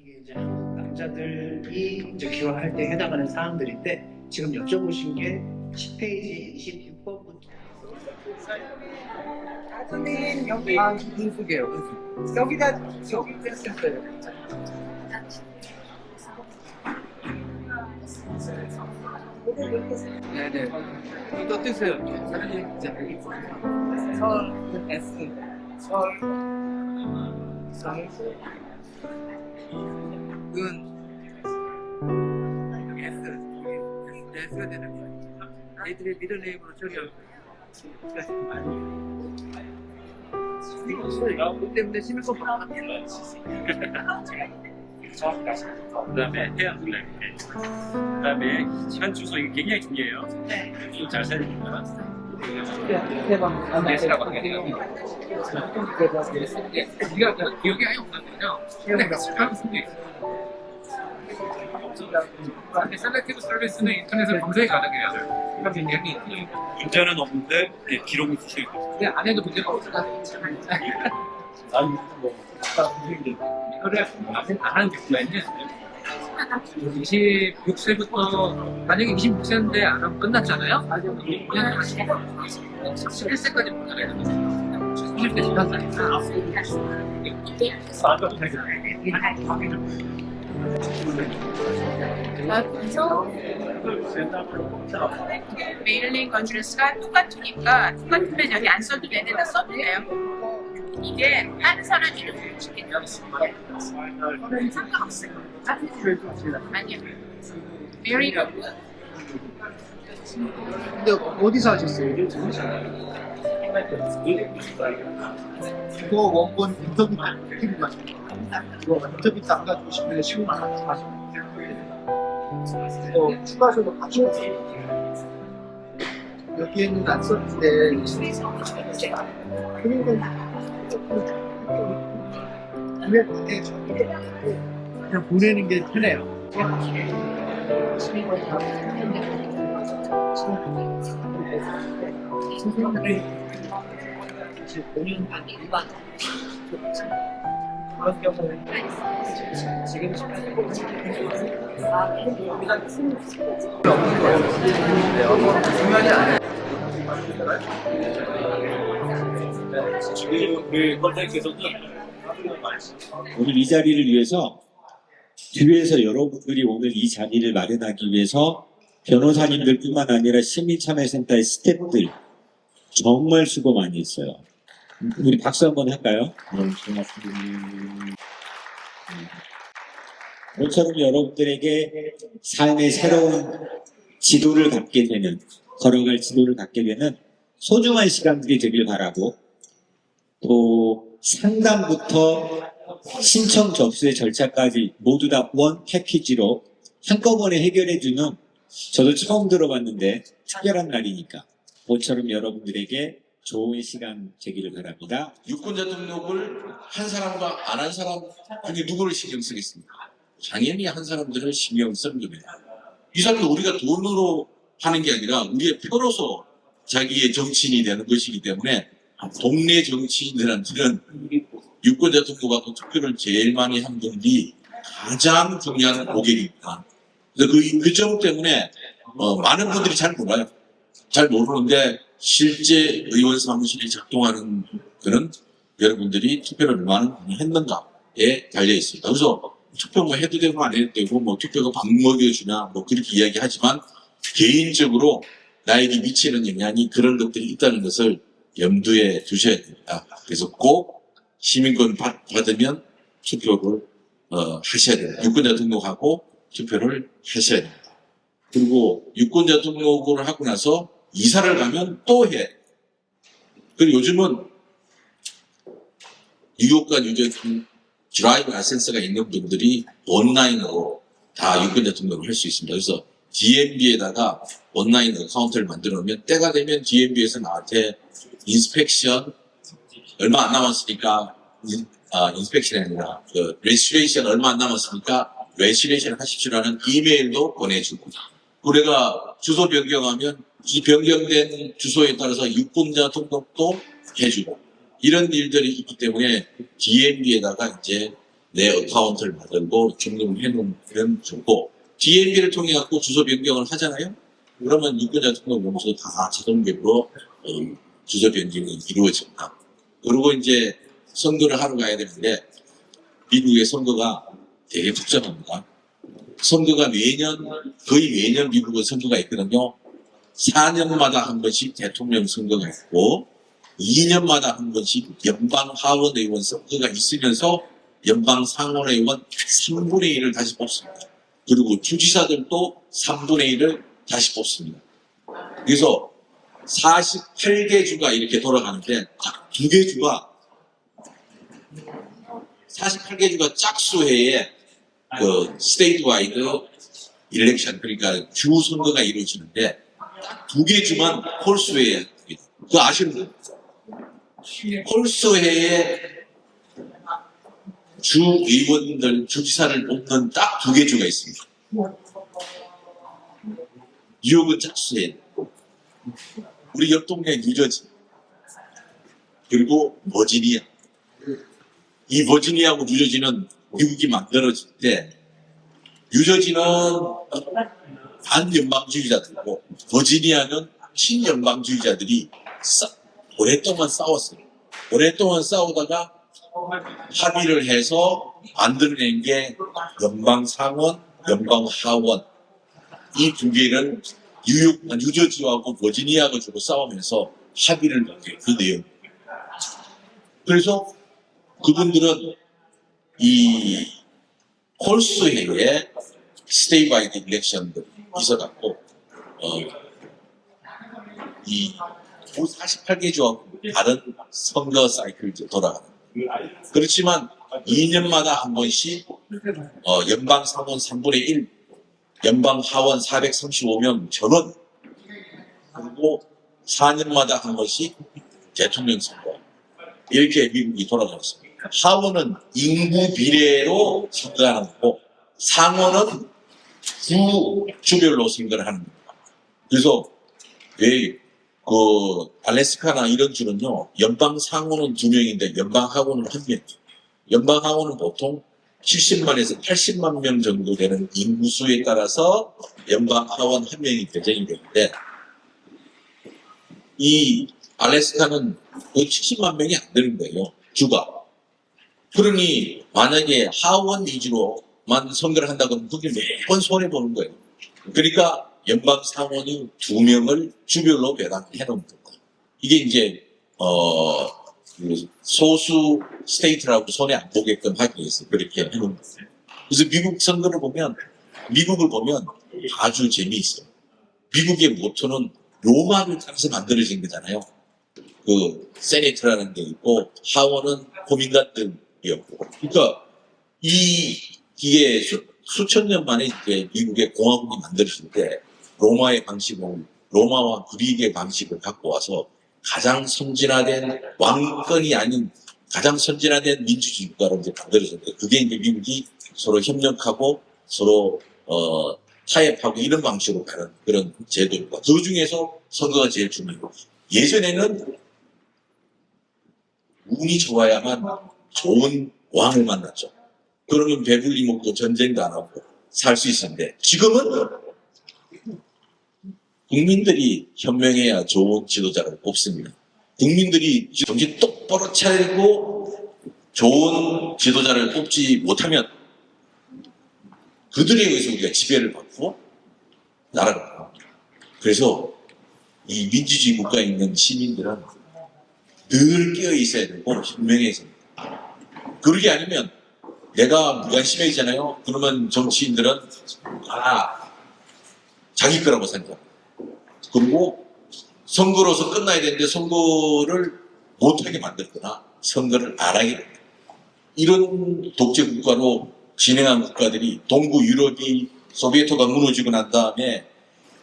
이게 이제 한국 남자들이 이제 기원할 때 해당하는 사항들인데 지금 여쭤보신 게 10페이지 26번부터 나중에 여기 인숙이에요. 여기다 썼어요. 네네. 이거 뜨세요. 사람이 이제 설 S 설 은 S가 되는 거예요. 애들의 미들네임으로 처리하고 그 때문에 심의법 바꿨어요. 그 다음에 해양 블랙, 그 다음에 시간 주소 이게 굉장히 중요해요. 좀 잘 써야 됩니다. S라고 하겠네요. 네가 기억이 아예 없거든요. 근데 시간 쓰게. 근데 셀렉티브 서비스는 인터넷에 검색이 가능해요. 그럼 굉장히 문제는 없는데 기록을 쓰시고 근데 안 해도 문제가 없을까? 난 뭐, 이거를 안 하는 경우가 있네. 26세부터, 만약에 26세인데 안 하면 끝났잖아요? 그냥 11세까지 못 하게 되는 거예요. 30대 지났다니까. 메일링 어드레스가 똑같으니까 똑같으면 여기 안 써도 되는데 써도 돼요. 이게 다른 사람 이름을 지게 되어 있습니다. 상관없어요. 아니요. 메리 근데 어디서 하셨어요? 이거 원본 인터뷰 안 가지고 이거 인터뷰 안 가지고 싶으면 시간만 가지고 이거 추가적으로 가지고 여기에는 안 썼는데 그냥 보내는 게 편해요. 그런 경우는 지금 지금 우리 컬렉에서는 오늘 이 자리를 위해서 뒤에서 여러분들이 오늘 이 자리를 마련하기 위해서 변호사님들뿐만 아니라 시민참여센터의 스태프들 정말 수고 많이 했어요. 우리 박수 한번 할까요? 고맙습니다. 모처럼 여러분들에게 삶의 새로운 지도를 갖게 되는, 걸어갈 지도를 갖게 되는 소중한 시간들이 되길 바라고, 또 상담부터 신청 접수의 절차까지 모두 다 원 패키지로 한꺼번에 해결해주는, 저도 처음 들어봤는데 특별한 날이니까 모처럼 여러분들에게 좋은 시간 되기를 바랍니다. 유권자 등록을 한 사람과 안 한 사람 중에 누구를 신경 쓰겠습니까? 당연히 한 사람들을 신경 쓰는 겁니다. 이 사람도 우리가 돈으로 하는 게 아니라 우리의 표로서 자기의 정치인이 되는 것이기 때문에 동네 정치인들한테는 유권자 등록하고 투표를 제일 많이 한 분이 가장 중요한 고객입니다. 그래서 그 점 때문에 많은 분들이 잘 몰라요. 잘 모르는데 실제 의원 사무실이 작동하는 그런 여러분들이 투표를 얼마나 많이 했는가에 달려 있습니다. 그래서 투표 뭐 해도 되고 안 해도 되고 뭐 투표가 밥 먹여주냐 뭐 그렇게 이야기하지만 개인적으로 나에게 미치는 영향이 그런 것들이 있다는 것을 염두에 두셔야 됩니다. 그래서 꼭 시민권 받으면 투표를 하셔야 됩니다. 유권자 등록하고 투표를 하셔야 됩니다. 그리고 유권자 등록을 하고 나서 이사를 가면 또 해. 그리고 요즘은 뉴욕과 뉴저지 드라이브 라이센스가 있는 분들이 온라인으로 다 유권자 등록을 할 수 있습니다. 그래서 DMV에다가 온라인 어카운트를 만들어 놓으면 때가 되면 DMV에서 나한테 인스펙션 얼마 안 남았으니까 인스펙션이 아니라 레지스트레이션 얼마 안 남았으니까 레지스트레이션 하십시오라는 이메일도 보내주고 우리가 주소 변경하면 이 변경된 주소에 따라서 유권자 등록도 해주고 이런 일들이 있기 때문에 DMV에다가 이제 내 어카운트를 만들고 등록을 해놓으면 좋고, DMB를 통해 갖고 주소 변경을 하잖아요. 그러면 유권자 등록용지도 다 자동적으로 주소 변경이 이루어집니다. 그리고 이제 선거를 하러 가야 되는데, 미국의 선거가 되게 복잡합니다. 선거가 거의 매년 미국은 선거가 있거든요. 4년마다 한 번씩 대통령 선거가 있고, 2년마다 한 번씩 연방 하원의원 선거가 있으면서 연방 상원의원 3분의 1을 다시 뽑습니다. 그리고 주지사들도 3분의 1을 다시 뽑습니다. 그래서 48개 주가 이렇게 돌아가는데 딱 2개 주가 48개 주가 짝수회에 그 스테이트 와이드 일렉션, 그러니까 주 선거가 이루어지는데 딱 2개 주만 홀수회에 합니다. 그거 아시는 거예요? 홀수회에 주 의원들, 주지사를 뽑는 딱 2개 주가 있습니다. 뉴욕은 짝수회, 우리 옆 동네 뉴저지, 그리고 버지니아. 이 버지니아하고 뉴저지는 미국이 만들어질 때 뉴저지는 반연방주의자들이고 버지니아는 친연방주의자들이 오랫동안 싸웠어요. 오랫동안 싸우다가 합의를 해서 만들어낸 게 연방상원, 연방하원. 이 2개는 뉴저지하고 버지니아가 주로 싸우면서 합의를 맺게 그 내용. 그래서 그분들은 이 홀수회에 스테이트 와이드 일렉션들이 있어갖고 이 48개 주하고 다른 선거 사이클이 돌아가는. 그렇지만 2년마다 한 번씩 연방 상원 3분의 1, 연방 하원 435명 전원, 그리고 4년마다 한 번씩 대통령 선거, 이렇게 미국이 돌아가고 있습니다. 하원은 인구 비례로 선거하는 거고, 상원은 주별로 선거를 하는 겁니다. 그래서 왜 알래스카나 이런 주는요, 연방 상원은 2명인데 연방 하원은 1명. 연방 하원은 보통 70만에서 80만 명 정도 되는 인구수에 따라서 연방 하원 1명이 배정이 되는데, 이 알래스카는 거의 70만 명이 안 되는 거예요, 주가. 그러니 만약에 하원 위주로만 선거를 한다 그러면 그게 매번 손해보는 거예요. 그러니까 연방 상원이 2명을 주별로 배당해 놓은 겁니다. 이게 이제 소수 스테이트라고 손해 안 보게끔 하기 위해서 그렇게 해놓은 거예요. 그래서 미국 선거를 보면, 미국을 보면 아주 재미있어요. 미국의 모토는 로마를 따라서 만들어진 거잖아요. 그 세네트라는 게 있고 하원은 고민관들이었고, 그러니까 이게 수천 년 만에 이제 미국의 공화국이 만들어질 때 로마의 방식을, 로마와 그리스의 방식을 갖고 와서 가장 선진화된, 왕권이 아닌 가장 선진화된 민주주의 국가로 이제 만들어졌는데, 그게 이제 미국이 서로 협력하고 서로 타협하고 이런 방식으로 가는 그런 제도입니다. 그 중에서 선거가 제일 중요해요. 예전에는 운이 좋아야만 좋은 왕을 만났죠. 그러면 배불리 먹고 전쟁도 안 하고 살 수 있었는데, 지금은 국민들이 현명해야 좋은 지도자를 뽑습니다. 국민들이 정신 똑바로 차리고 좋은 지도자를 뽑지 못하면 그들에 의해서 우리가 지배를 받고 나라가 나갑니다. 그래서 이 민주주의 국가에 있는 시민들은 늘 깨어 있어야 되고 현명해야 됩니다. 그러게 아니면 내가 무관심해지잖아요. 그러면 정치인들은 자기 거라고 생각합니다. 그리고 선거로서 끝나야 되는데 선거를 못하게 만들거나 선거를 안 하게 됩니다. 이런 독재 국가로 진행한 국가들이, 동구 유럽이 소비에트가 무너지고 난 다음에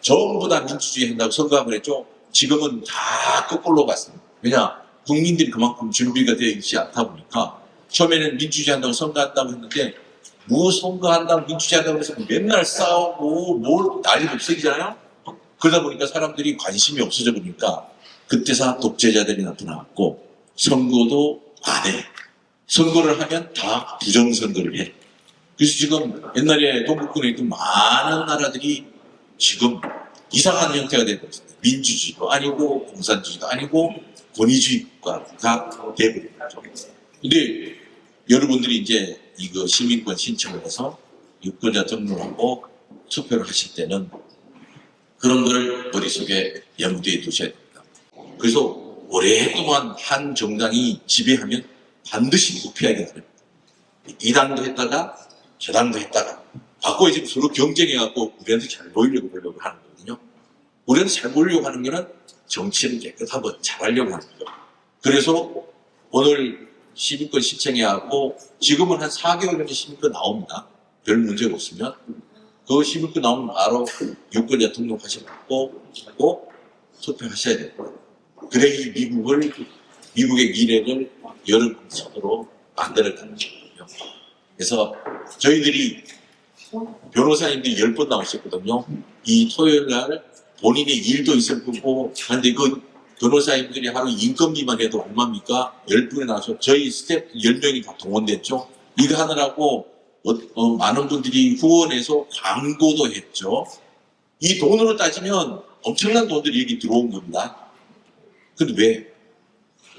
전부 다 민주주의 한다고 선거하고 그랬죠. 지금은 다 거꾸로 갔습니다. 왜냐? 국민들이 그만큼 준비가 되어 있지 않다 보니까 처음에는 민주주의 한다고 선거한다고 했는데, 뭐 선거한다고 민주주의 한다고 해서 맨날 싸우고 뭘 난리 없어지잖아요. 그러다 보니까 사람들이 관심이 없어져 보니까 그때서 독재자들이 나타나고 선거도 안 해. 선거를 하면 다 부정선거를 해. 그래서 지금 옛날에 동북권에 있던 많은 나라들이 지금 이상한 형태가 되고 있습니다. 민주주의도 아니고 공산주의도 아니고 권위주의 국가가 되버린 거죠. 근데 여러분들이 이제 이거 시민권 신청을 해서 유권자 등록하고 투표를 하실 때는 그런 걸 머릿속에 염두에 두셔야 됩니다. 그래서 오랫동안 한 정당이 지배하면 반드시 부패하게 됩니다. 이 당도 했다가 저 당도 했다가 바꿔 지금 서로 경쟁해갖고 우리한테 잘 보이려고 하려고 하는 거거든요. 우리한테 잘 보이려고 하는 거는 정치를 깨끗하고 잘하려고 하는 거죠. 그래서 오늘 시민권 신청해갖고 지금은 한 4개월 전에 시민권 나옵니다. 별 문제가 없으면 그 시민권 나오면 바로 유권자 등록하셔갖고 하고 투표하셔야 됩니다. 그래 이 미국의 미래를 여러분 손으로 만들어가는 거거든요. 그래서 저희들이 변호사님들이 10번 나오셨거든요. 이 토요일 날 본인의 일도 있을 거고, 근데 그 변호사님들이 하루 인건비만 해도 얼마입니까? 10분이 나와서 저희 스태프 10명이 다 동원됐죠. 이거 하느라고 많은 분들이 후원해서 광고도 했죠. 이 돈으로 따지면 엄청난 돈들이 여기 들어온 겁니다. 근데 왜?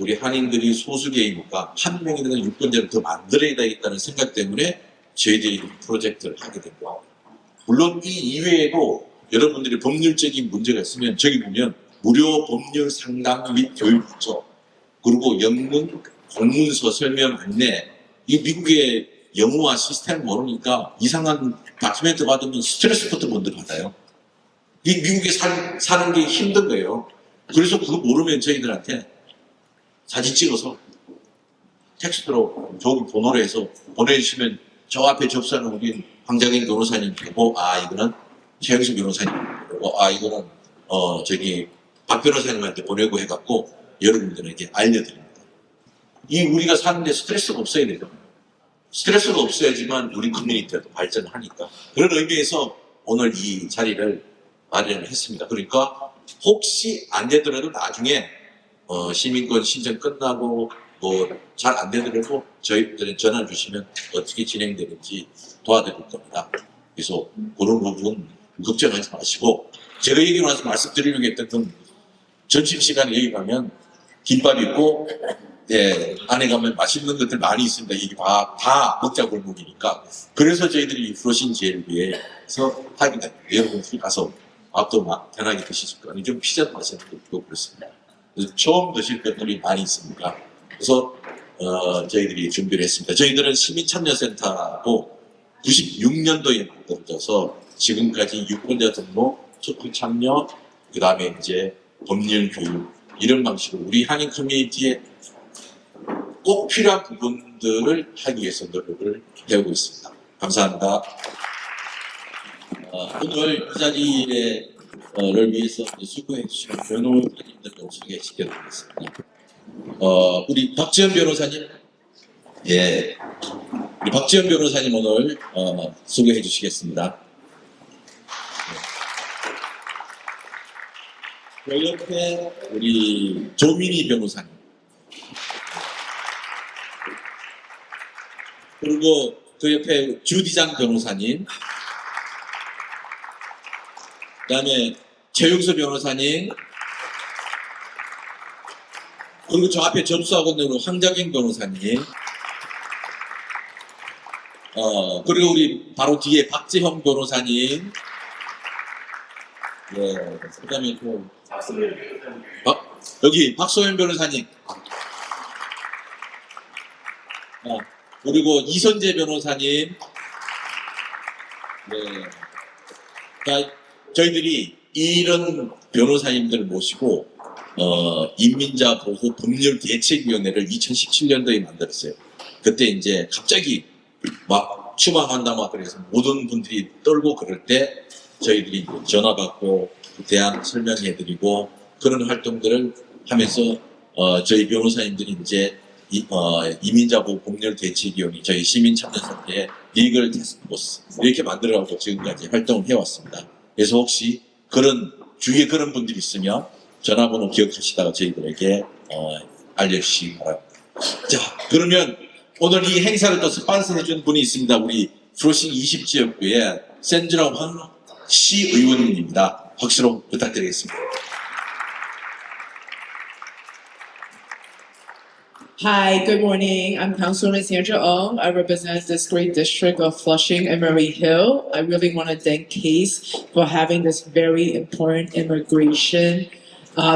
우리 한인들이 소수계이니까 한 명이라도 유권자를 더 만들어야 되겠다는 생각 때문에 저희들이 이 프로젝트를 하게 된 겁니다. 물론 이 이외에도 여러분들이 법률적인 문제가 있으면 저기 보면 무료 법률 상담 및 교육 있죠. 그리고 영문, 공문서 설명 안내. 이 미국의 영어와 시스템을 모르니까 이상한 다큐멘트 받으면 스트레스부터 먼저 받아요. 이 미국에 사는 게 힘든 거예요. 그래서 그거 모르면 저희들한테 사진 찍어서 텍스트로 저기 번호로 해서 보내주시면 저 앞에 접수하는 우리 황장인 변호사님 보고 이거는 최영수 변호사님 보고 이거는 저기 박 변호사님한테 보내고 해갖고 여러분들에게 알려드립니다. 이 우리가 사는데 스트레스가 없어야 되죠. 스트레스가 없어야지만 우리 커뮤니티도 발전하니까 그런 의미에서 오늘 이 자리를 마련을 했습니다. 그러니까 혹시 안 되더라도 나중에 시민권 신청 끝나고 뭐 잘 안 되더라도 저희들은 전화 주시면 어떻게 진행되는지 도와드릴 겁니다. 그래서 그런 부분 걱정하지 마시고 제가 여기 와서 말씀드리려고 했던 건 점심시간에 여기 가면 김밥 있고 안에 가면 맛있는 것들 많이 있습니다. 이게 다 먹자 골목이니까. 그래서 저희들이 프로신 제일 위해서 하게 됩니다. 여러분들이 가서 밥도 막 편하게 드실 거 아니에요. 좀 피자도 마시는 것도 그렇습니다. 그래서 처음 드실 것들이 많이 있습니다. 그래서 저희들이 준비를 했습니다. 저희들은 시민참여센터고 96년도에 만들어져서 지금까지 유권자 등록, 투표 참여, 그 다음에 이제 법률 교육 이런 방식으로 우리 한인 커뮤니티에 꼭 필요한 부분들을 하기 위해서 노력을 해오고 있습니다. 감사합니다. 오늘 이 자리를 위해서 수고해 주시는 변호사님들 좀 소개시켜드리겠습니다. 우리 박지현 변호사님, 우리 박지현 변호사님 오늘 소개해 주시겠습니다. 그 옆에 우리 조민희 변호사님, 그리고 그 옆에 주디장 변호사님, 그 다음에 최용수 변호사님, 그리고 저 앞에 접수하고 있는 황정인 변호사님, 그리고 우리 바로 뒤에 박재형 변호사님, 그 다음에 또, 여기 박소연 변호사님, 그리고 이선재 변호사님, 저희들이 이런 변호사님들을 모시고 인민자 보호 법률 대책위원회를 2017년도에 만들었어요. 그때 이제 갑자기 막 추방한다 막 그래서 모든 분들이 떨고 그럴 때 저희들이 전화 받고 대안 설명해드리고 그런 활동들을 하면서 저희 변호사님들이 이제 이민자 보호 법률 대책위원회 저희 시민참여센터의 리걸 태스크포스 이렇게 만들어가고 지금까지 활동을 해왔습니다. 그래서 혹시 주위에 그런 분들이 있으면 전화번호 기억하시다가 저희들에게 알려주시기 바랍니다. 자, 그러면 오늘 이 행사를 또 스폰서해준 분이 있습니다. 우리 프로싱 20지역구의 샌드라 황 시의원님입니다. 박수로 부탁드리겠습니다. Hi, good morning. I'm Councilwoman Sandra Ong. I represent this great district of Flushing and Murray Hill. I really want to thank CASE for having this very important immigration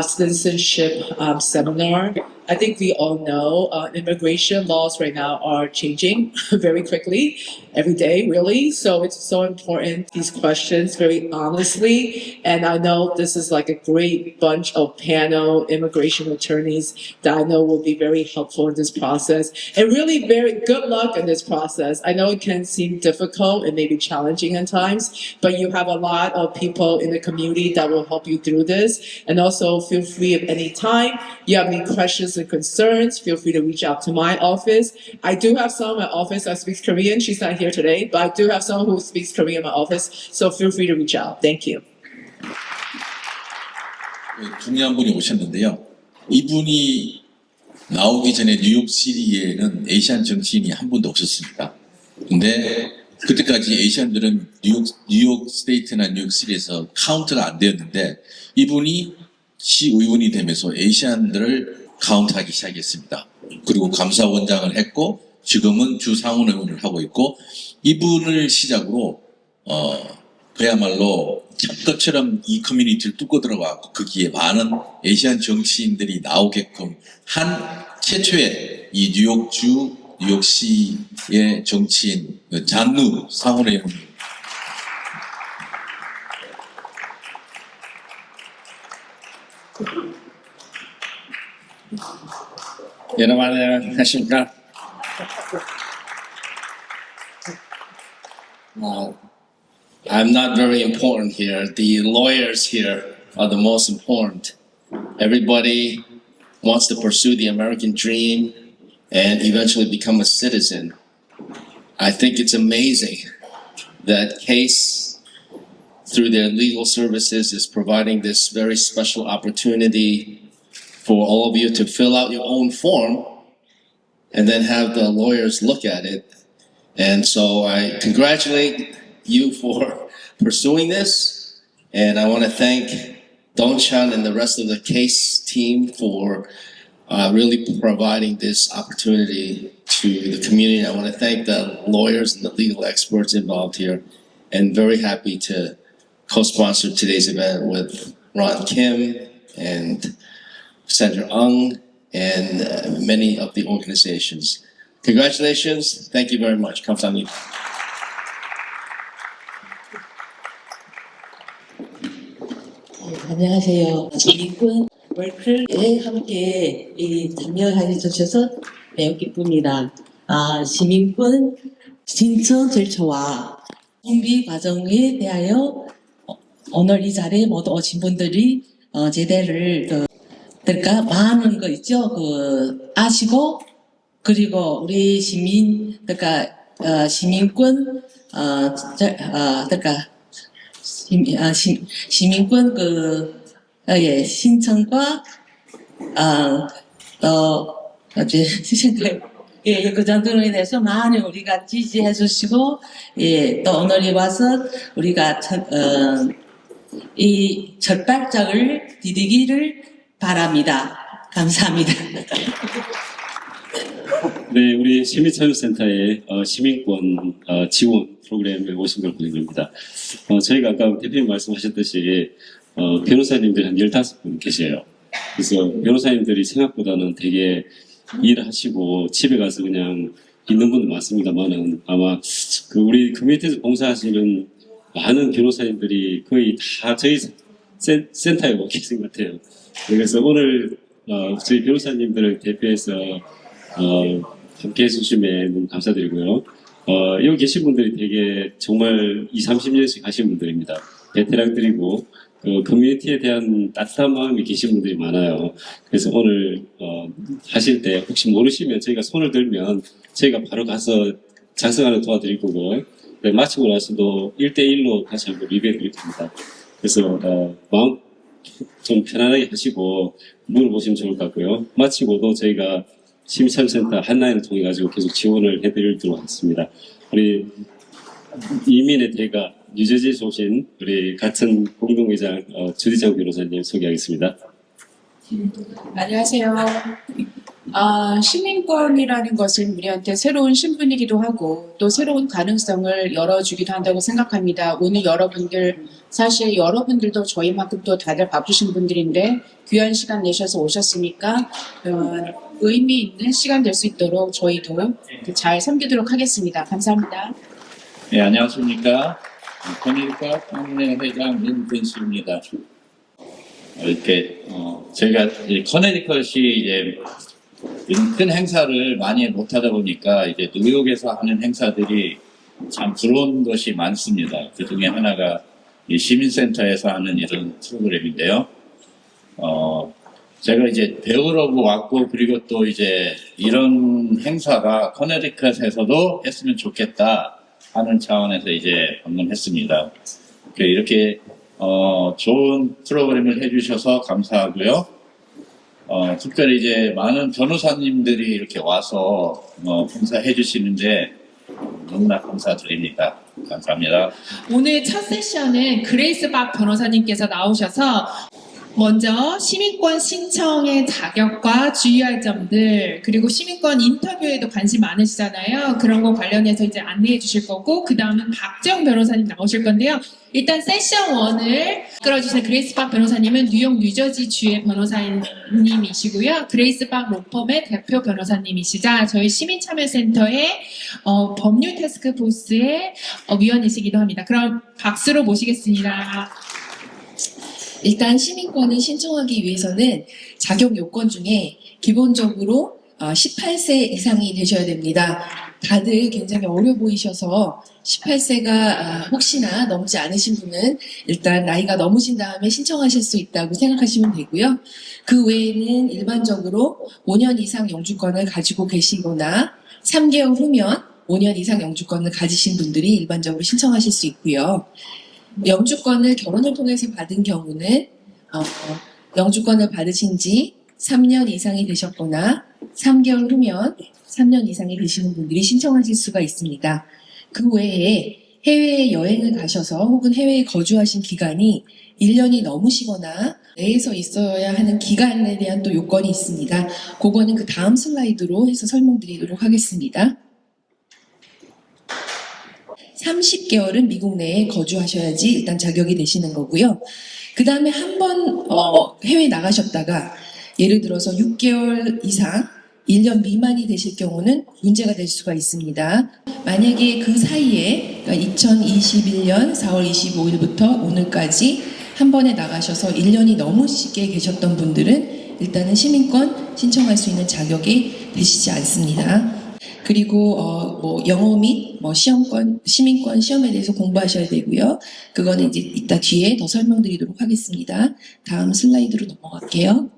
citizenship seminar. I think we all know immigration laws right now are changing very quickly, every day, really. So it's so important, these questions, very honestly. And I know this is like a great bunch of panel immigration attorneys that I know will be very helpful in this process. And really very good luck in this process. I know it can seem difficult and maybe challenging at times, but you have a lot of people in the community that will help you through this. And also feel free at any time. You have any questions and concerns, feel free to reach out to my office. I do have someone in my office that speaks Korean. She's not here today, but I do have someone who speaks Korean in my office. So feel free to reach out. Thank you. 중요한 분이 오셨는데요. 이분이 나오기 전에 뉴욕시티에는 에이시안 정치인이 한 분도 없었습니다. 근데 그때까지 에이시안들은 뉴욕 스테이트나 뉴욕시티에서 카운트가 안 되었는데 이분이 시의원이 되면서 에이시안들을 카운트하기 시작했습니다. 그리고 감사원장을 했고 지금은 주상원의원을 하고 있고 이분을 시작으로 그야말로 첫것처럼 이 커뮤니티를 뚫고 들어가고 거기에 많은 에이시안 정치인들이 나오게끔 한 최초의 이 뉴욕주 뉴욕시의 정치인 잔누 상원의원 여러분 안녕하십니까? I'm not very important here. The lawyers here are the most important. Everybody wants to pursue the American dream and eventually become a citizen. I think it's amazing that CASE, through their legal services, is providing this very special opportunity for all of you to fill out your own form and then have the lawyers look at it. And so I congratulate you for pursuing this. And I want to thank Don Chan and the rest of the CASE team for really providing this opportunity to the community. I want to thank the lawyers and the legal experts involved here, and very happy to co-sponsor today's event with Ron Kim and Sandra Ung and many of the organizations. Congratulations. Thank you very much. 감사합니다. 안녕하세요. 시민권 월클에 함께 참여해 주셔서 매우 기쁩니다. 시민권 신청 절차와 준비 과정에 대하여 오늘 이 자리에 모두 오신 분들이 제대를 많은 거 있죠. 아시고 그리고 우리 시민 시민권 시민권 신청과 그 정도에 대해서 많이 우리가 지지해 주시고 또 오늘 와서 우리가 이 첫 발짝을 디디기를 바랍니다. 감사합니다. 네, 우리 시민참여센터의 시민권 지원 프로그램에 오신 걸 보입니다. 저희가 아까 대표님 말씀하셨듯이 변호사님들이 한 15분 계세요. 그래서 변호사님들이 생각보다는 되게 일을 하시고 집에 가서 그냥 있는 분들 많습니다만은 아마 우리 커뮤니티에서 봉사하시는 많은 변호사님들이 거의 다 저희 센터에 와 계신 것 같아요. 그래서 오늘 저희 변호사님들을 대표해서 함께 해주시면 너무 감사드리고요. 여기 계신 분들이 되게 정말 20-30년씩 하신 분들입니다. 베테랑들이고 커뮤니티에 대한 따뜻한 마음이 계신 분들이 많아요. 그래서 오늘 하실 때 혹시 모르시면 저희가 손을 들면 저희가 바로 가서 작성하는 도와드릴 거고 마치고 나서도 1대1로 다시 한번 리뷰해 드릴 겁니다. 그래서 마음 좀 편안하게 하시고 물어보시면 좋을 것 같고요. 마치고도 저희가 시민참여센터 한라인을 통해 가지고 계속 지원을 해드리도록 하겠습니다. 우리 이민의 대가 뉴저지에서 오신 우리 같은 공동회장 주디장 변호사님 소개하겠습니다. 안녕하세요. 시민권이라는 것은 우리한테 새로운 신분이기도 하고 또 새로운 가능성을 열어주기도 한다고 생각합니다. 오늘 여러분들 사실 여러분들도 저희만큼 또 다들 바쁘신 분들인데 귀한 시간 내셔서 오셨으니까 의미 있는 시간 될 수 있도록 저희도 잘 섬기도록 하겠습니다. 감사합니다. 네, 안녕하십니까. 커네디컷 학내 회장 윤근수입니다. 이렇게 저희가 커네디컷이 이제 큰 행사를 많이 못하다 보니까 이제 뉴욕에서 하는 행사들이 참 부러운 것이 많습니다. 그 중에 하나가 이 시민센터에서 하는 이런 프로그램인데요. 제가 이제 배우러고 왔고 그리고 또 이제 이런 행사가 커네디컷에서도 했으면 좋겠다 하는 차원에서 이제 방문 했습니다. 이렇게 좋은 프로그램을 해주셔서 감사하고요. 특별히 이제 많은 변호사님들이 이렇게 와서 봉사해 주시는데 너무나 감사드립니다. 감사합니다. 오늘 첫 세션은 그레이스 박 변호사님께서 나오셔서 먼저 시민권 신청의 자격과 주의할 점들, 그리고 시민권 인터뷰에도 관심 많으시잖아요. 그런 거 관련해서 이제 안내해 주실 거고, 그 다음은 박재영 변호사님 나오실 건데요. 일단 세션 1을 이끌어주시는 그레이스 박 변호사님은 뉴욕 뉴저지 주의 변호사님이시고요. 그레이스 박 로펌의 대표 변호사님이시자 저희 시민참여센터의 법률 태스크포스의 위원이시기도 합니다. 그럼 박수로 모시겠습니다. 일단 시민권을 신청하기 위해서는 자격 요건 중에 기본적으로 18세 이상이 되셔야 됩니다. 다들 굉장히 어려 보이셔서 18세가 혹시나 넘지 않으신 분은 일단 나이가 넘으신 다음에 신청하실 수 있다고 생각하시면 되고요. 그 외에는 일반적으로 5년 이상 영주권을 가지고 계시거나 3개월 후면 5년 이상 영주권을 가지신 분들이 일반적으로 신청하실 수 있고요. 영주권을 결혼을 통해서 받은 경우는 영주권을 받으신 지 3년 이상이 되셨거나 3개월 후면 3년 이상이 되시는 분들이 신청하실 수가 있습니다. 그 외에 해외에 여행을 가셔서 혹은 해외에 거주하신 기간이 1년이 넘으시거나 내에서 있어야 하는 기간에 대한 또 요건이 있습니다. 그거는 그 다음 슬라이드로 해서 설명드리도록 하겠습니다. 30개월은 미국 내에 거주하셔야지 일단 자격이 되시는 거고요. 그 다음에 한번 해외 나가셨다가 예를 들어서 6개월 이상 1년 미만이 되실 경우는 문제가 될 수가 있습니다. 만약에 그 사이에 그러니까 2021년 4월 25일부터 오늘까지 한 번에 나가셔서 1년이 넘으시게 계셨던 분들은 일단은 시민권 신청할 수 있는 자격이 되시지 않습니다. 그리고 영어 및 시민권 시험에 대해서 공부하셔야 되고요. 그거는 이제 이따 뒤에 더 설명드리도록 하겠습니다. 다음 슬라이드로 넘어갈게요.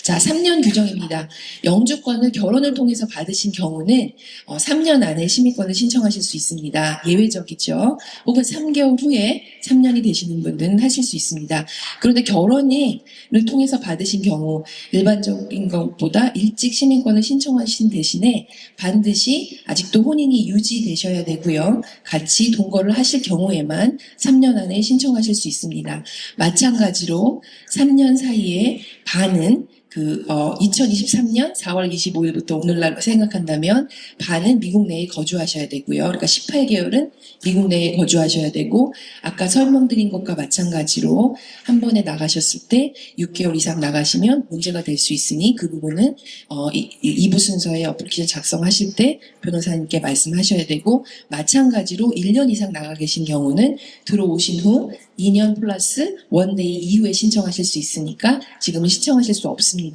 자, 3년 규정입니다. 영주권을 결혼을 통해서 받으신 경우는 3년 안에 시민권을 신청하실 수 있습니다. 예외적이죠. 혹은 3개월 후에 3년이 되시는 분들은 하실 수 있습니다. 그런데 결혼을 통해서 받으신 경우 일반적인 것보다 일찍 시민권을 신청하신 대신에 반드시 아직도 혼인이 유지되셔야 되고요. 같이 동거를 하실 경우에만 3년 안에 신청하실 수 있습니다. 마찬가지로 3년 사이에 반은 2023년 4월 25일부터 오늘날로 생각한다면 반은 미국 내에 거주하셔야 되고요. 그러니까 18개월은 미국 내에 거주하셔야 되고 아까 설명드린 것과 마찬가지로 한 번에 나가셨을 때 6개월 이상 나가시면 문제가 될 수 있으니 그 부분은 2부 순서의 어플리케이션 작성하실 때 변호사님께 말씀하셔야 되고 마찬가지로 1년 이상 나가 계신 경우는 들어오신 후 2년 플러스 원데이 이후에 신청하실 수 있으니까 지금은 신청하실 수 없습니다.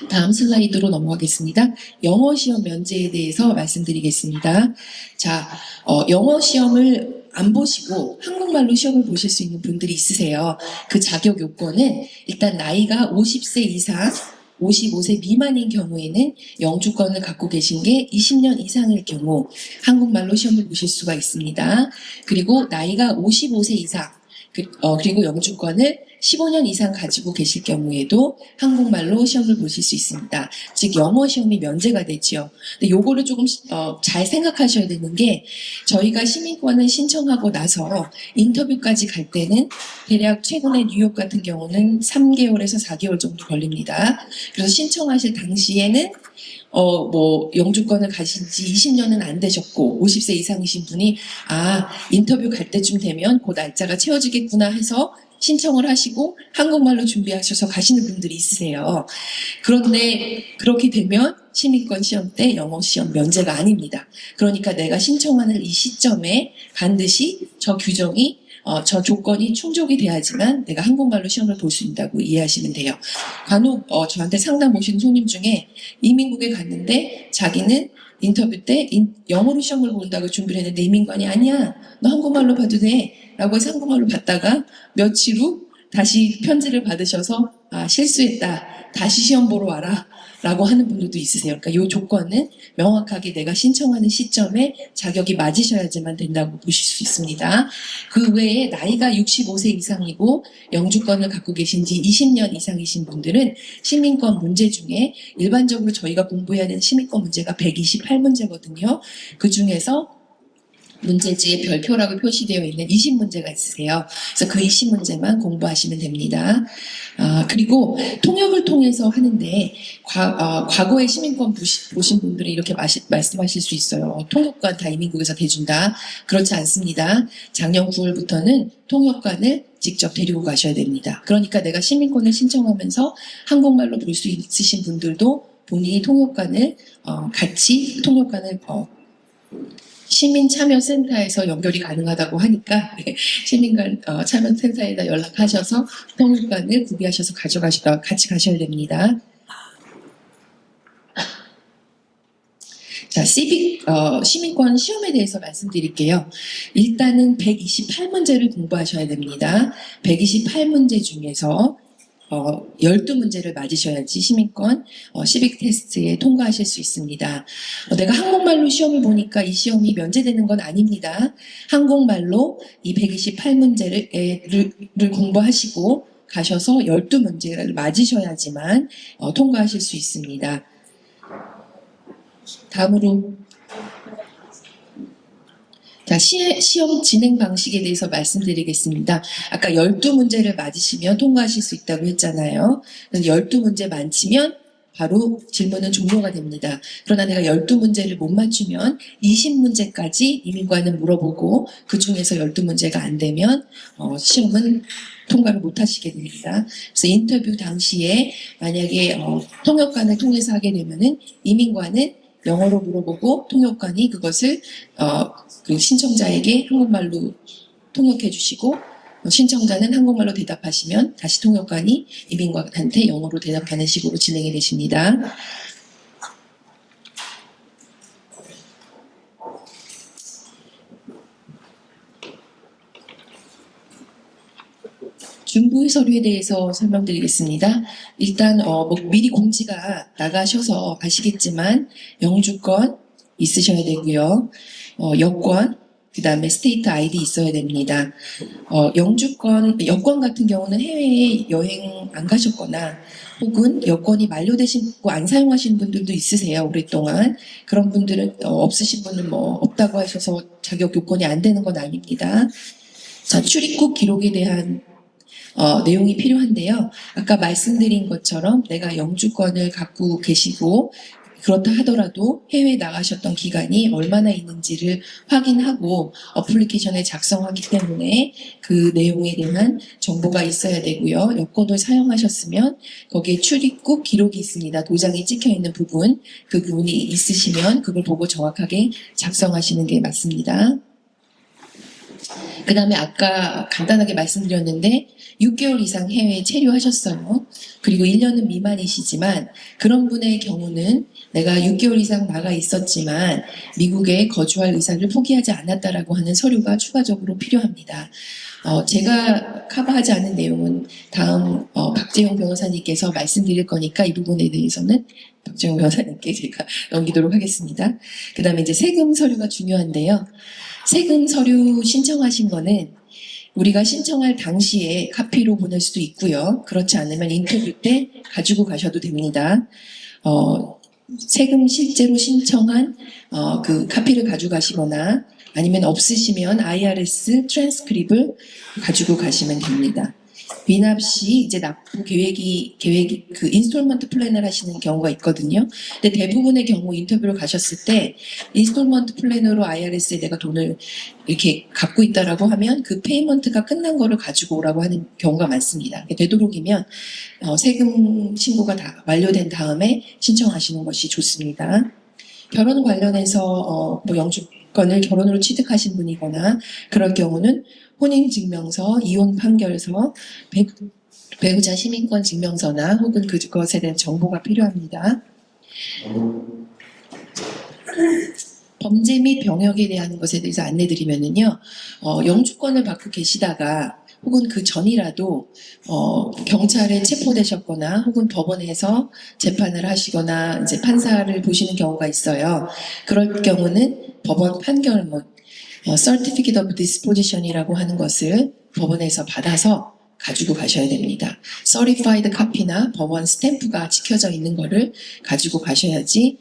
다음 슬라이드로 넘어가겠습니다. 영어 시험 면제에 대해서 말씀드리겠습니다. 자, 영어 시험을 안 보시고 한국말로 시험을 보실 수 있는 분들이 있으세요. 그 자격 요건은 일단 나이가 50세 이상 55세 미만인 경우에는 영주권을 갖고 계신 게 20년 이상일 경우 한국말로 시험을 보실 수가 있습니다. 그리고 나이가 55세 이상 그리고 영주권을 15년 이상 가지고 계실 경우에도 한국말로 시험을 보실 수 있습니다. 즉 영어 시험이 면제가 되죠. 근데 요거를 조금 잘 생각하셔야 되는 게 저희가 시민권을 신청하고 나서 인터뷰까지 갈 때는 대략 최근에 뉴욕 같은 경우는 3개월에서 4개월 정도 걸립니다. 그래서 신청하실 당시에는 영주권을 가신 지 20년은 안 되셨고 50세 이상이신 분이 인터뷰 갈 때쯤 되면 그 날짜가 채워지겠구나 해서 신청을 하시고 한국말로 준비하셔서 가시는 분들이 있으세요. 그런데 그렇게 되면 시민권 시험 때 영어 시험 면제가 아닙니다. 그러니까 내가 신청하는 이 시점에 반드시 저 규정이 저 조건이 충족이 돼야지만 내가 한국말로 시험을 볼 수 있다고 이해하시면 돼요. 간혹 저한테 상담 오신 손님 중에 이민국에 갔는데 자기는 인터뷰 때 영어로 시험을 본다고 준비를 했는데 이민관이 아니야 너 한국말로 봐도 돼 라고 해서 한국말로 봤다가 며칠 후 다시 편지를 받으셔서 실수했다 다시 시험 보러 와라 라고 하는 분들도 있으세요. 그러니까 이 조건은 명확하게 내가 신청하는 시점에 자격이 맞으셔야지만 된다고 보실 수 있습니다. 그 외에 나이가 65세 이상이고 영주권을 갖고 계신 지 20년 이상이신 분들은 시민권 문제 중에 일반적으로 저희가 공부해야 되는 시민권 문제가 128문제거든요. 그 중에서 문제지에 별표라고 표시되어 있는 20문제가 있으세요. 그래서 그 20문제만 공부하시면 됩니다. 그리고 통역을 통해서 하는데 과거에 시민권 보신 분들이 이렇게 말씀하실 수 있어요. 통역관 다 이민국에서 대준다. 그렇지 않습니다. 작년 9월부터는 통역관을 직접 데리고 가셔야 됩니다. 그러니까 내가 시민권을 신청하면서 한국말로 볼 수 있으신 분들도 본인이 통역관을 같이 통역관을 시민참여센터에서 연결이 가능하다고 하니까 시민관 참여센터에다 연락하셔서 통역관을 구비하셔서 같이 가셔야 됩니다. 자, 시민권 시험에 대해서 말씀드릴게요. 일단은 128문제를 공부하셔야 됩니다. 128문제 중에서 12문제를 맞으셔야지 시민권 시빅 테스트에 통과하실 수 있습니다. 내가 한국말로 시험을 보니까 이 시험이 면제되는 건 아닙니다. 한국말로 이 128문제를 공부하시고 가셔서 12문제를 맞으셔야지만 통과하실 수 있습니다. 다음으로 자, 시험 진행 방식에 대해서 말씀드리겠습니다. 아까 12문제를 맞으시면 통과하실 수 있다고 했잖아요. 12문제 맞히면 바로 질문은 종료가 됩니다. 그러나 내가 12문제를 못 맞추면 20문제까지 이민관은 물어보고 그 중에서 12문제가 안 되면 시험은 통과를 못 하시게 됩니다. 그래서 인터뷰 당시에 만약에 통역관을 통해서 하게 되면은 이민관은 영어로 물어보고 통역관이 그것을 그 신청자에게 한국말로 통역해 주시고 신청자는 한국말로 대답하시면 다시 통역관이 이민관한테 영어로 대답하는 식으로 진행이 되십니다. 준부의 서류에 대해서 설명드리겠습니다. 일단 미리 공지가 나가셔서 아시겠지만 영주권 있으셔야 되고요. 여권, 그 다음에 스테이트 아이디 있어야 됩니다. 여권 같은 경우는 해외에 여행 안 가셨거나 혹은 여권이 만료되시고 안 사용하신 분들도 있으세요. 오랫동안. 그런 분들은 없으신 분은 없다고 하셔서 자격 요건이 안 되는 건 아닙니다. 자, 출입국 기록에 대한 내용이 필요한데요. 아까 말씀드린 것처럼 내가 영주권을 갖고 계시고 그렇다 하더라도 해외에 나가셨던 기간이 얼마나 있는지를 확인하고 어플리케이션에 작성하기 때문에 그 내용에 대한 정보가 있어야 되고요. 여권을 사용하셨으면 거기에 출입국 기록이 있습니다. 도장이 찍혀 있는 부분, 그 부분이 있으시면 그걸 보고 정확하게 작성하시는 게 맞습니다. 그 다음에 아까 간단하게 말씀드렸는데 6개월 이상 해외에 체류하셨어요. 그리고 1년은 미만이시지만 그런 분의 경우는 내가 6개월 이상 나가 있었지만 미국에 거주할 의사를 포기하지 않았다라고 하는 서류가 추가적으로 필요합니다. 제가 커버하지 않은 내용은 다음 박재용 변호사님께서 말씀드릴 거니까 이 부분에 대해서는 박재용 변호사님께 제가 넘기도록 하겠습니다. 그 다음에 이제 세금 서류가 중요한데요. 세금 서류 신청하신 거는 우리가 신청할 당시에 카피로 보낼 수도 있고요. 그렇지 않으면 인터뷰 때 가지고 가셔도 됩니다. 세금 실제로 신청한 그 카피를 가져가시거나 아니면 없으시면 IRS 트랜스크립을 가지고 가시면 됩니다. 미납 씨 이제 납부 계획이 그 인스톨먼트 플랜을 하시는 경우가 있거든요. 근데 대부분의 경우 인터뷰를 가셨을 때 인스톨먼트 플랜으로 IRS에 내가 돈을 이렇게 갖고 있다라고 하면 그 페이먼트가 끝난 거를 가지고 오라고 하는 경우가 많습니다. 되도록이면 세금 신고가 다 완료된 다음에 신청하시는 것이 좋습니다. 결혼 관련해서 뭐 영주권을 결혼으로 취득하신 분이거나 그럴 경우는 혼인증명서, 이혼 판결서, 배우자 시민권 증명서나 혹은 그것에 대한 정보가 필요합니다. 범죄 및 병역에 대한 것에 대해서 안내드리면은요, 영주권을 받고 계시다가 혹은 그 전이라도 경찰에 체포되셨거나 혹은 법원에서 재판을 하시거나 이제 판사를 보시는 경우가 있어요. 그럴 경우는 법원 판결문 Certificate of Disposition이라고 하는 것을 법원에서 받아서 가지고 가셔야 됩니다. Certified copy나 법원 스탬프가 찍혀져 있는 거를 가지고 가셔야지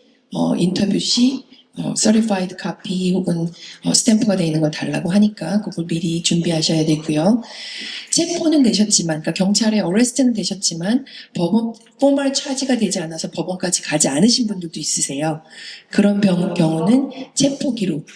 인터뷰 시 Certified copy 혹은 스탬프가 되어 있는 걸 달라고 하니까 그걸 미리 준비하셔야 되고요. 체포는 되셨지만, 그러니까 경찰에 어레스트는 되셨지만 법원 포멀 차지가 되지 않아서 법원까지 가지 않으신 분들도 있으세요. 그런 경우는 체포 기록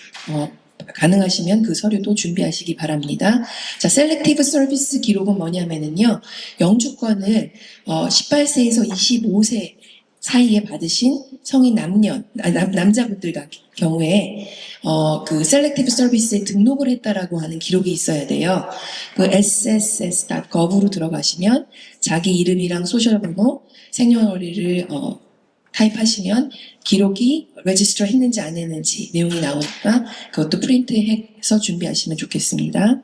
가능하시면 그 서류도 준비하시기 바랍니다. 자, 셀렉티브 서비스 기록은 뭐냐면은요, 영주권을 18세에서 25세 사이에 받으신 성인 남자분들 경우에 그 셀렉티브 서비스에 등록을 했다라고 하는 기록이 있어야 돼요. 그 sss.gov으로 들어가시면 자기 이름이랑 소셜번호, 생년월일을 타입하시면 기록이 레지스터 했는지 안 했는지 내용이 나오니까 그것도 프린트해서 준비하시면 좋겠습니다.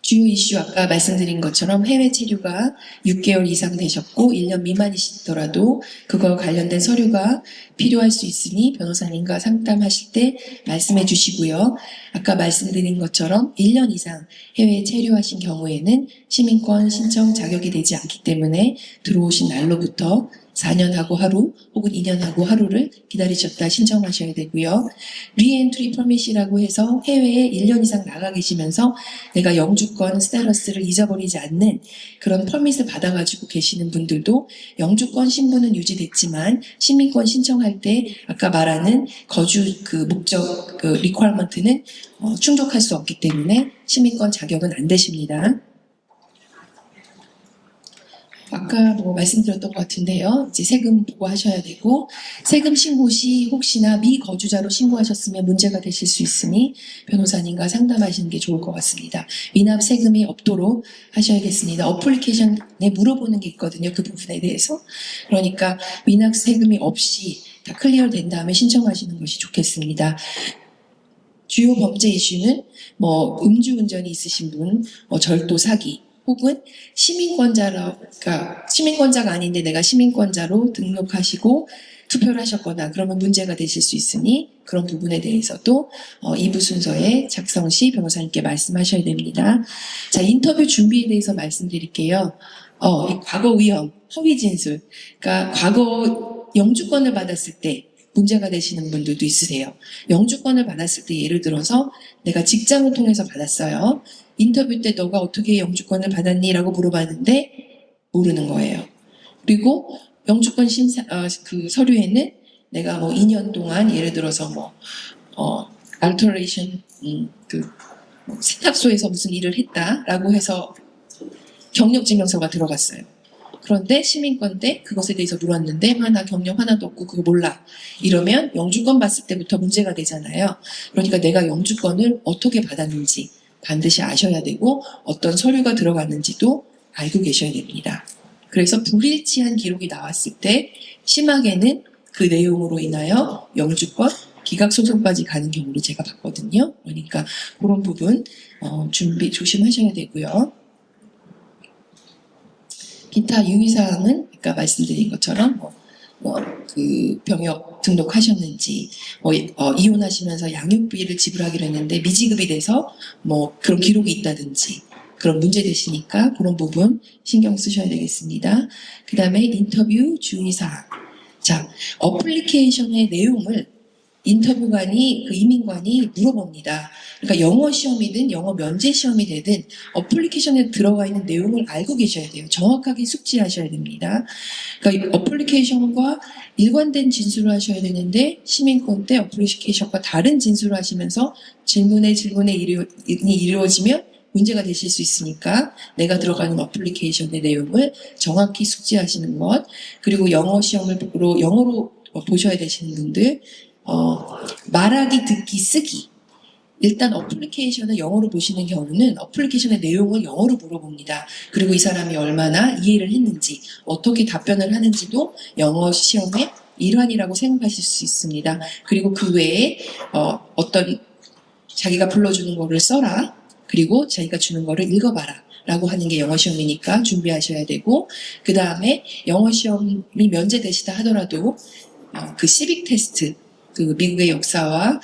주요 이슈 아까 말씀드린 것처럼 해외 체류가 6개월 이상 되셨고 1년 미만이시더라도 그거 관련된 서류가 필요할 수 있으니 변호사님과 상담하실 때 말씀해 주시고요. 아까 말씀드린 것처럼 1년 이상 해외에 체류하신 경우에는 시민권 신청 자격이 되지 않기 때문에 들어오신 날로부터 4년하고 하루 혹은 2년하고 하루를 기다리셨다 신청하셔야 되고요. 리엔트리 퍼밋이라고 해서 해외에 1년 이상 나가 계시면서 내가 영주권 스테러스를 잊어버리지 않는 그런 퍼밋을 받아가지고 계시는 분들도 영주권 신분은 유지됐지만 시민권 신청할 때 아까 말하는 거주 그 목적 그 리퀘어먼트는 충족할 수 없기 때문에 시민권 자격은 안 되십니다. 아까 뭐 말씀드렸던 것 같은데요. 이제 세금 보고하셔야 되고 세금 신고 시 혹시나 미거주자로 신고하셨으면 문제가 되실 수 있으니 변호사님과 상담하시는 게 좋을 것 같습니다. 미납 세금이 없도록 하셔야겠습니다. 어플리케이션에 물어보는 게 있거든요. 그 부분에 대해서. 그러니까 미납 세금이 없이 다 클리어 된 다음에 신청하시는 것이 좋겠습니다. 주요 범죄 이슈는 뭐 음주운전이 있으신 분, 절도 사기, 혹은 시민권자가 아닌데 내가 시민권자로 등록하시고 투표를 하셨거나 그러면 문제가 되실 수 있으니 그런 부분에 대해서도 2부 순서에 작성 시 변호사님께 말씀하셔야 됩니다. 자, 인터뷰 준비에 대해서 말씀드릴게요. 이 과거 위험, 허위 진술. 그러니까 과거 영주권을 받았을 때 문제가 되시는 분들도 있으세요. 영주권을 받았을 때 예를 들어서 내가 직장을 통해서 받았어요. 인터뷰 때 너가 어떻게 영주권을 받았니? 라고 물어봤는데 모르는 거예요. 그리고 영주권 심사, 그 서류에는 내가 뭐 2년 동안 예를 들어서 alteration, 세탁소에서 무슨 일을 했다라고 해서 경력증명서가 들어갔어요. 그런데 시민권 때 그것에 대해서 물었는데 나 경력 하나도 없고 그거 몰라. 이러면 영주권 받을 때부터 문제가 되잖아요. 그러니까 내가 영주권을 어떻게 받았는지 반드시 아셔야 되고 어떤 서류가 들어갔는지도 알고 계셔야 됩니다. 그래서 불일치한 기록이 나왔을 때 심하게는 그 내용으로 인하여 영주권 기각소송까지 가는 경우를 제가 봤거든요. 그러니까 그런 부분 준비 조심하셔야 되고요. 기타 유의사항은 아까 말씀드린 것처럼 그 병역 등록하셨는지, 이혼하시면서 양육비를 지불하기로 했는데 미지급이 돼서 뭐 그런 기록이 있다든지 그런 문제 되시니까 그런 부분 신경 쓰셔야 되겠습니다. 그 다음에 인터뷰 주의사항. 자, 어플리케이션의 내용을 인터뷰관이, 그 이민관이 물어봅니다. 그러니까 영어 시험이든 영어 면제 시험이 되든 어플리케이션에 들어가 있는 내용을 알고 계셔야 돼요. 정확하게 숙지하셔야 됩니다. 그러니까 어플리케이션과 일관된 진술을 하셔야 되는데 시민권 때 어플리케이션과 다른 진술을 하시면서 질문에 이루어지면 문제가 되실 수 있으니까 내가 들어가는 어플리케이션의 내용을 정확히 숙지하시는 것, 그리고 영어 시험을 영어로 보셔야 되시는 분들, 말하기, 듣기, 쓰기. 일단 어플리케이션을 영어로 보시는 경우는 어플리케이션의 내용을 영어로 물어봅니다. 그리고 이 사람이 얼마나 이해를 했는지, 어떻게 답변을 하는지도 영어 시험의 일환이라고 생각하실 수 있습니다. 그리고 그 외에 어떤 자기가 불러주는 거를 써라. 그리고 자기가 주는 거를 읽어봐라. 라고 하는 게 영어 시험이니까 준비하셔야 되고, 그 다음에 영어 시험이 면제되시다 하더라도 그 시빅 테스트, 그 미국의 역사와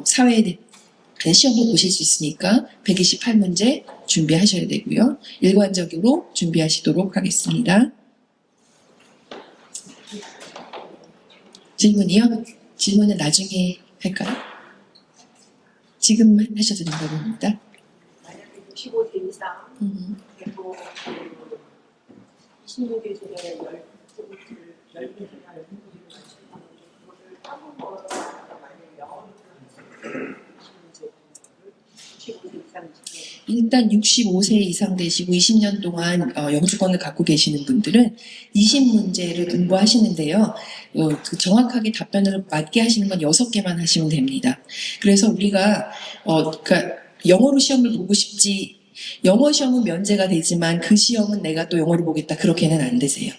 사회에 대한 시험을 보실 수 있으니까 128문제 준비하셔야 되고요. 일관적으로 준비하시도록 하겠습니다. 질문이요? 질문은 나중에 할까요? 지금 하셔도 된다고 봅니다. 65세 이상 그리고 26개 중에 10개를 한번 먹어서 만약에 영어를 일단 65세 이상 되시고 20년 동안 영주권을 갖고 계시는 분들은 20문제를 공부하시는데요. 그 정확하게 답변을 맞게 하시는 건 6개만 하시면 됩니다. 그래서 우리가 그러니까 영어로 시험을 보고 싶지, 영어 시험은 면제가 되지만 그 시험은 내가 또 영어로 보겠다, 그렇게는 안 되세요.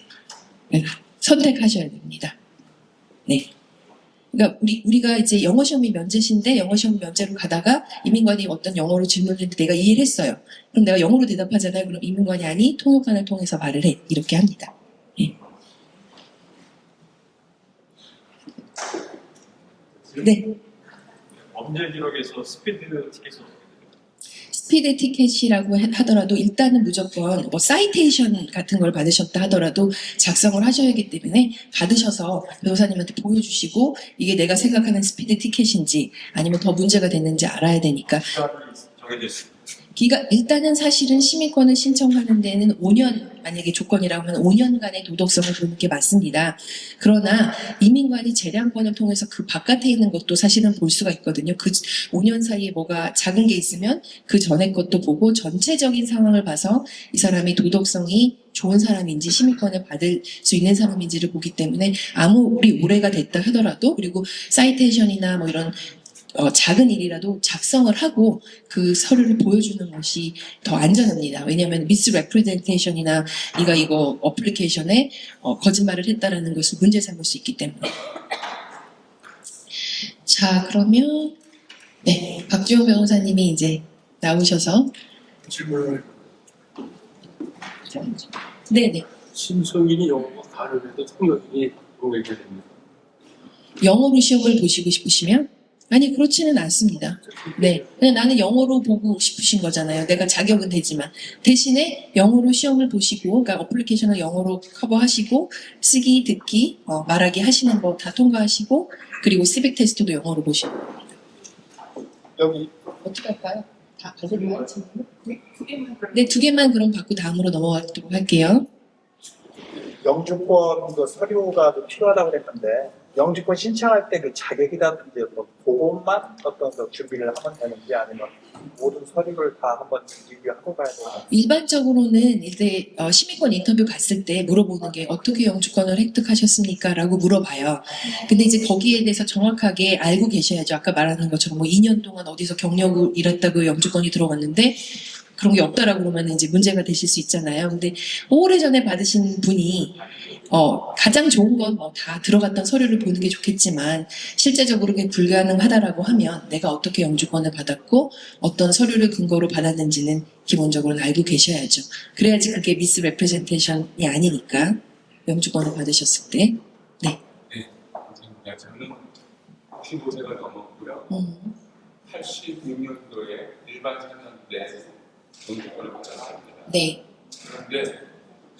선택하셔야 됩니다. 네. 그러니까 우리가 이제 영어 시험이 면제신데 영어 시험 면제로 가다가 이민관이 어떤 영어로 질문을 했는데 내가 이해를 했어요. 그럼 내가 영어로 대답하잖아요. 그럼 이민관이 아니 통역관을 통해서 말을 해. 이렇게 합니다. 네. 네. 범죄 기록에서 스피드 티켓을 스피드 티켓이라고 하더라도 일단은 무조건 뭐 사이테이션 같은 걸 받으셨다 하더라도 작성을 하셔야 하기 때문에 받으셔서 변호사님한테 보여주시고 이게 내가 생각하는 스피드 티켓인지 아니면 더 문제가 됐는지 알아야 되니까 정해져 있습니다. 일단은 사실은 시민권을 신청하는 데는 5년, 만약에 조건이라고 하면 5년간의 도덕성을 보는 게 맞습니다. 그러나 이민관이 재량권을 통해서 그 바깥에 있는 것도 사실은 볼 수가 있거든요. 그 5년 사이에 뭐가 작은 게 있으면 그 전에 것도 보고 전체적인 상황을 봐서 이 사람이 도덕성이 좋은 사람인지 시민권을 받을 수 있는 사람인지를 보기 때문에 아무리 오래가 됐다 하더라도, 그리고 사이테이션이나 뭐 이런 작은 일이라도 작성을 하고 그 서류를 보여주는 것이 더 안전합니다. 왜냐하면 미스레프레젠테이션이나 네가 이거 어플리케이션에 거짓말을 했다라는 것을 문제 삼을 수 있기 때문에. 자, 그러면 네, 박주영 변호사님이 이제 나오셔서 질문을. 네네. 신성인이 영어가 가능해도 통역인이 공개해야 됩니다. 영어로 시험을 보시고 싶으시면? 아니, 그렇지는 않습니다. 네. 그냥 나는 영어로 보고 싶으신 거잖아요. 내가 자격은 되지만. 대신에 영어로 시험을 보시고, 그러니까 어플리케이션을 영어로 커버하시고, 쓰기, 듣기, 말하기 하시는 거 다 통과하시고, 그리고 시빅 테스트도 영어로 보시고. 여기 어떻게 할까요? 다 가져가요? 네, 2개만 그럼 받고 다음으로 넘어가도록 할게요. 영주권 그 서류가 좀 필요하다고 그랬는데 영주권 신청할 때 그 자격이라든지 그것만 어떤 그 준비를 하면 되는지 아니면 모든 서류를 다 한번 준비하고 가야 되나요? 일반적으로는 이제 시민권 인터뷰 갔을 때 물어보는 게 어떻게 영주권을 획득하셨습니까? 라고 물어봐요. 근데 이제 거기에 대해서 정확하게 알고 계셔야죠. 아까 말하는 것처럼 뭐 2년 동안 어디서 경력을 일했다고 영주권이 들어왔는데 그런 게 없다라고 그러면 이제 문제가 되실 수 있잖아요. 근데 오래전에 받으신 분이 가장 좋은 건 뭐 다 들어갔던 서류를 보는 게 좋겠지만 실제적으로 그게 불가능하다라고 하면 내가 어떻게 영주권을 받았고 어떤 서류를 근거로 받았는지는 기본적으로는 알고 계셔야죠. 그래야지 그게 미스 레프레젠테이션이 아니니까 영주권을 받으셨을 때. 네. 네, 감사합니다. 저는 65세가 넘었고요. 86년도에 일반 사람들의 영주권을 받았습니다. 네. 그런데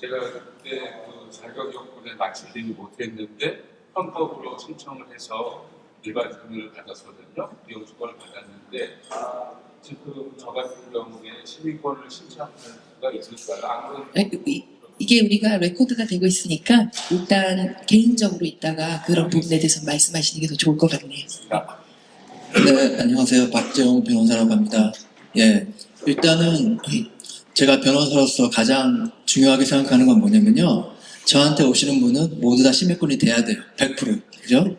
제가 그때 그 자격 요건에 맞추지 못했는데 헌법으로 신청을 해서 일반 사면을 받았거든요. 영주권을 받았는데 지금 저 같은 경우에 시민권을 신청할 수가 있을까요? 안 그러면 이게 우리가 레코드가 되고 있으니까 일단 개인적으로 있다가 그런 부분에 대해서 말씀하시는 게 더 좋을 것 같네요. 네, 안녕하세요. 박재홍 변호사라고 합니다. 예, 일단은 제가 변호사로서 가장 중요하게 생각하는 건 뭐냐면요. 저한테 오시는 분은 모두 다 시민권이 돼야 돼요. 100%. 그죠?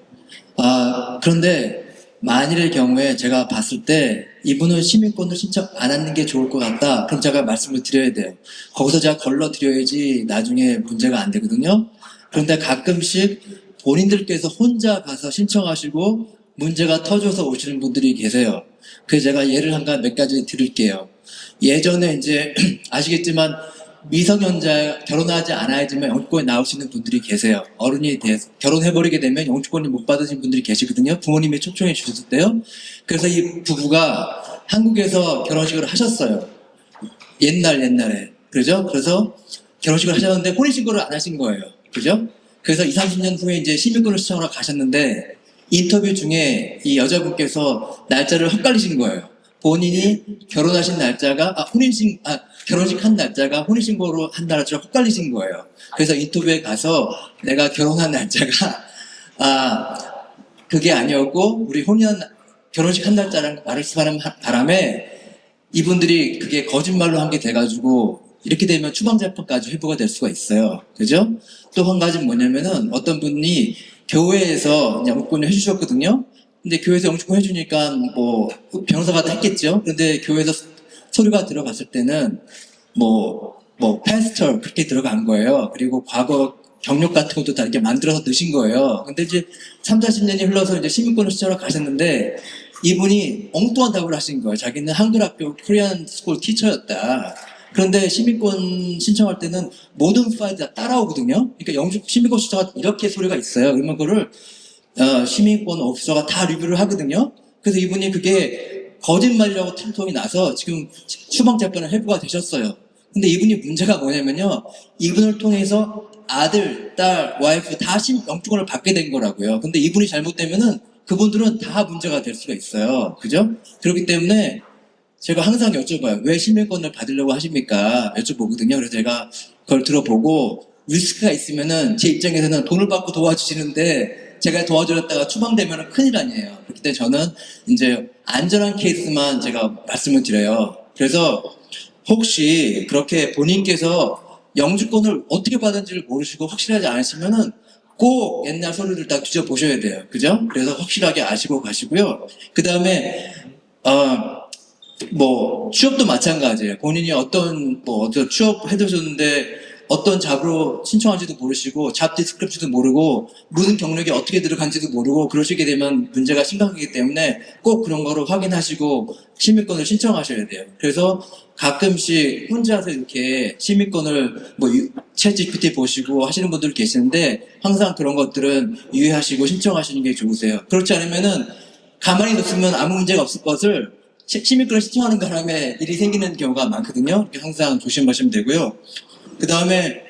그런데 만일의 경우에 제가 봤을 때 이분은 시민권을 신청 안 하는 게 좋을 것 같다. 그럼 제가 말씀을 드려야 돼요. 거기서 제가 걸러드려야지 나중에 문제가 안 되거든요. 그런데 가끔씩 본인들께서 혼자 가서 신청하시고 문제가 터져서 오시는 분들이 계세요. 그래서 제가 예를 몇 가지 드릴게요. 예전에 이제 아시겠지만 미성년자 결혼하지 않아야지만 영주권이 나올 수 있는 분들이 계세요. 어른이 돼서 결혼해버리게 되면 영주권을 못 받으신 분들이 계시거든요. 부모님이 초청해 주셨을 때요. 그래서 이 부부가 한국에서 결혼식을 하셨어요. 옛날에. 그죠? 그래서 결혼식을 하셨는데 혼인신고를 안 하신 거예요. 그죠? 그래서 20, 30년 후에 이제 시민권을 신청하러 가셨는데 인터뷰 중에 이 여자분께서 날짜를 헷갈리신 거예요. 본인이 결혼하신 날짜가 결혼식 한 날짜가 혼인신고로 한 날짜가 헷갈리신 거예요. 그래서 인터뷰에 가서 내가 결혼한 날짜가 그게 아니었고 우리 결혼식 한 날짜랑 말씀하는 바람에 이분들이 그게 거짓말로 한 게 돼가지고 이렇게 되면 추방재판까지 회부가 될 수가 있어요. 그죠? 또 한 가지는 뭐냐면은 어떤 분이 교회에서 영주권을 해주셨거든요. 근데 교회에서 영주권 해주니까 뭐 변호사가 다 했겠죠. 그런데 교회에서 서류가 들어갔을 때는 패스터 그렇게 들어간 거예요. 그리고 과거 경력 같은 것도 다 이렇게 만들어서 넣으신 거예요. 근데 이제 3, 40년이 흘러서 이제 시민권을 신청하러 가셨는데 이분이 엉뚱한 답을 하신 거예요. 자기는 한글 학교 코리안 스쿨 티처였다. 그런데 시민권 신청할 때는 모든 파일이 다 따라오거든요. 그러니까 시민권 신청할 때 이렇게 소리가 있어요. 그러면 그거를 시민권 오피서가 다 리뷰를 하거든요. 그래서 이분이 그게 거짓말이라고 틀통이 나서 지금 추방재판을 회부가 되셨어요. 근데 이분이 문제가 뭐냐면요. 이분을 통해서 아들, 딸, 와이프 다 영주권을 받게 된 거라고요. 근데 이분이 잘못되면은 그분들은 다 문제가 될 수가 있어요. 그죠? 그렇기 때문에 제가 항상 여쭤봐요. 왜 시민권을 받으려고 하십니까? 여쭤보거든요. 그래서 제가 그걸 들어보고 리스크가 있으면은 제 입장에서는 돈을 받고 도와주시는데 제가 도와드렸다가 추방되면 큰일 아니에요. 그렇기 때문에 저는 이제 안전한 케이스만 제가 말씀을 드려요. 그래서 혹시 그렇게 본인께서 영주권을 어떻게 받은지를 모르시고 확실하지 않으시면은 꼭 옛날 서류들 다 뒤져보셔야 돼요. 그죠? 그래서 확실하게 아시고 가시고요. 그 다음에 취업도 마찬가지예요. 본인이 어떤 취업 해두셨는데 어떤 잡으로 신청한지도 모르시고 잡 디스크립션도 모르고 무슨 경력이 어떻게 들어간지도 모르고 그러시게 되면 문제가 심각하기 때문에 꼭 그런 거를 확인하시고 시민권을 신청하셔야 돼요. 그래서 가끔씩 혼자서 이렇게 시민권을 챗 GPT 보시고 하시는 분들 계시는데 항상 그런 것들은 유의하시고 신청하시는 게 좋으세요. 그렇지 않으면은 가만히 뒀으면 아무 문제가 없을 것을 시민권을 신청하는 바람에 일이 생기는 경우가 많거든요. 이렇게 항상 조심하시면 되고요. 그 다음에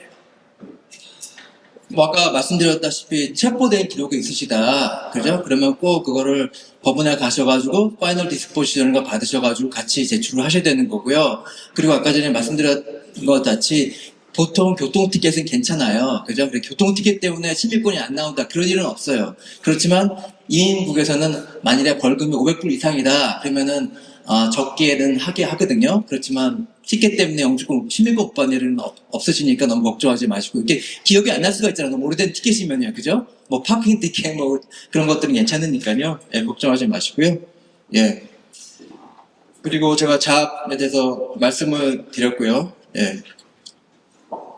아까 말씀드렸다시피 체포된 기록이 있으시다. 그죠? 그러면 꼭 그거를 법원에 가셔가지고 파이널 디스포지션을 받으셔가지고 같이 제출을 하셔야 되는 거고요. 그리고 아까 전에 말씀드렸던 것 같이 보통 교통티켓은 괜찮아요. 그죠? 교통티켓 때문에 시민권이 안 나온다. 그런 일은 없어요. 그렇지만 이민국에서는 만일에 벌금이 500불 이상이다. 그러면은 적게는 하게 하거든요. 그렇지만 티켓 때문에 영주권 시민권 못 받는 일은 없으시니까 너무 걱정하지 마시고 이게 기억이 안 날 수가 있잖아요. 너무 오래된 티켓이면요. 그죠? 파킹 티켓 그런 것들은 괜찮으니까요. 예, 걱정하지 마시고요. 예. 그리고 제가 잡에 대해서 말씀을 드렸고요. 예.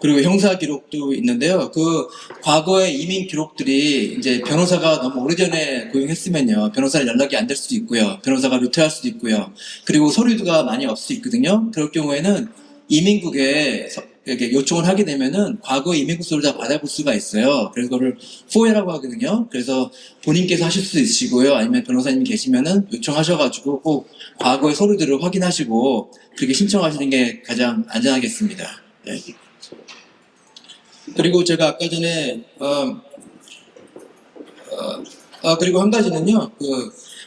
그리고 형사 기록도 있는데요. 그 과거의 이민 기록들이 이제 변호사가 너무 오래전에 고용했으면요. 변호사를 연락이 안 될 수도 있고요. 변호사가 루트할 수도 있고요. 그리고 서류가 많이 없을 수 있거든요. 그럴 경우에는 이민국에 이렇게 요청을 하게 되면은 과거 이민국서를 다 받아볼 수가 있어요. 그래서 그거를 FOIA라고 하거든요. 그래서 본인께서 하실 수도 있으시고요. 아니면 변호사님 계시면은 요청하셔가지고 꼭 과거의 서류들을 확인하시고 그렇게 신청하시는 게 가장 안전하겠습니다. 네. 그리고 제가 아까 전에 그리고 한 가지는요.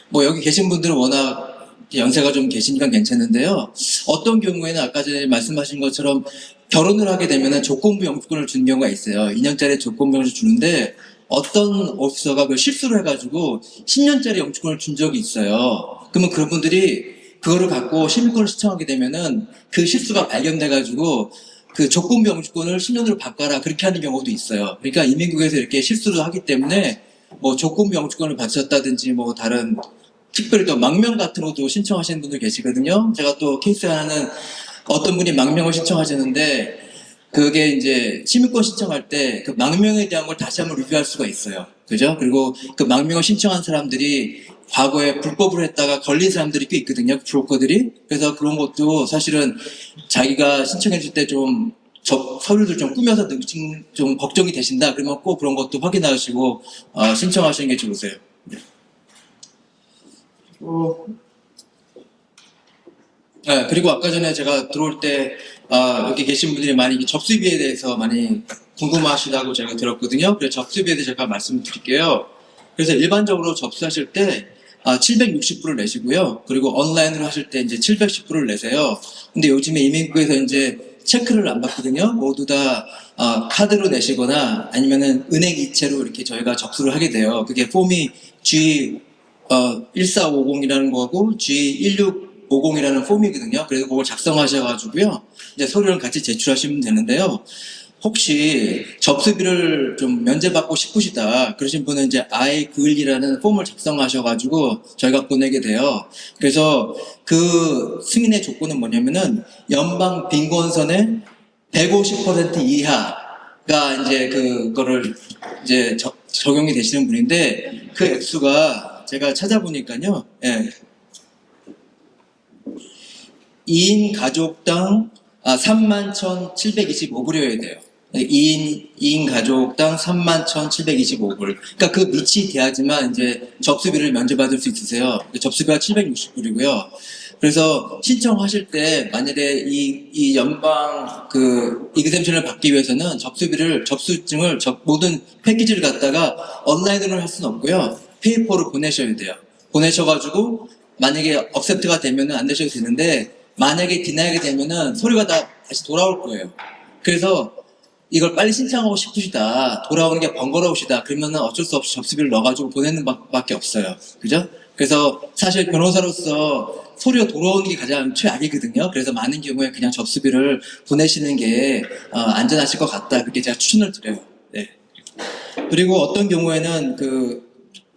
뭐 여기 계신 분들은 워낙 연세가 좀 계시니까 괜찮은데요. 어떤 경우에는 아까 전에 말씀하신 것처럼 결혼을 하게 되면 조건부 영주권을 주는 경우가 있어요. 2년짜리 조건부 영주권을 주는데 어떤 오피서가 그 실수를 해가지고 10년짜리 영주권을 준 적이 있어요. 그러면 그런 분들이 그거를 갖고 시민권을 신청하게 되면은 그 실수가 발견돼가지고 그 조건부 영주권을 10년으로 바꿔라 그렇게 하는 경우도 있어요. 그러니까 이민국에서 이렇게 실수를 하기 때문에 뭐 조건부 영주권을 받으셨다든지 뭐 다른 특별히 또 망명 같은 것도 신청하시는 분들 계시거든요. 제가 또 케이스 하나는 어떤 분이 망명을 신청하시는데 그게 이제 시민권 신청할 때 그 망명에 대한 걸 다시 한번 리뷰할 수가 있어요. 그죠? 그리고 그 망명을 신청한 사람들이 과거에 불법으로 했다가 걸린 사람들이 꽤 있거든요. 브로커들이. 그래서 그런 것도 사실은 자기가 신청했을 때 좀 서류들 좀 꾸며서 좀 걱정이 되신다. 그러면 꼭 그런 것도 확인하시고 신청하시는 게 좋으세요. 네, 그리고 아까 전에 제가 들어올 때 여기 계신 분들이 많이 접수비에 대해서 많이 궁금하시다고 제가 들었거든요. 그래서 접수비에 대해서 제가 말씀드릴게요. 그래서 일반적으로 접수하실 때 760불을 내시고요. 그리고 온라인으로 하실 때 이제 710불을 내세요. 근데 요즘에 이민국에서 이제 체크를 안 받거든요. 모두 다 카드로 내시거나 아니면은 은행 이체로 이렇게 저희가 접수를 하게 돼요. 그게 폼이 G1450이라는 거고 G1650이라는 폼이거든요. 그래서 그걸 작성하셔가지고요. 이제 서류를 같이 제출하시면 되는데요. 혹시 접수비를 좀 면제받고 싶으시다 그러신 분은 이제 I-912라는 폼을 작성하셔가지고 저희가 보내게 돼요. 그래서 그 승인의 조건은 뭐냐면은 연방 빈곤선의 150% 이하가 이제 그거를 이제 적용이 되시는 분인데 그 액수가 제가 찾아보니까요. 예. 2인 가족당 31,725불이어야 돼요. 2인 가족당 31,725불. 그러니까 그 밑이 돼야지만 이제 접수비를 면제받을 수 있으세요. 접수비가 760불이고요. 그래서 신청하실 때 만약에 이 연방 이그zem션을 받기 위해서는 접수증을 모든 패키지를 갖다가 온라인으로 할 수는 없고요. 페이퍼로 보내셔야 돼요. 보내셔가지고 만약에 억셉트가 되면은 안 되셔도 되는데 만약에 디나이가 되면은 서류가 다 다시 돌아올 거예요. 그래서 이걸 빨리 신청하고 싶으시다, 돌아오는 게 번거로우시다, 그러면은 어쩔 수 없이 접수비를 넣어가지고 보내는 밖에 없어요. 그죠? 그래서 사실 변호사로서 서류가 돌아오는 게 가장 최악이거든요. 그래서 많은 경우에 그냥 접수비를 보내시는 게 안전하실 것 같다. 그렇게 제가 추천을 드려요. 네. 그리고 어떤 경우에는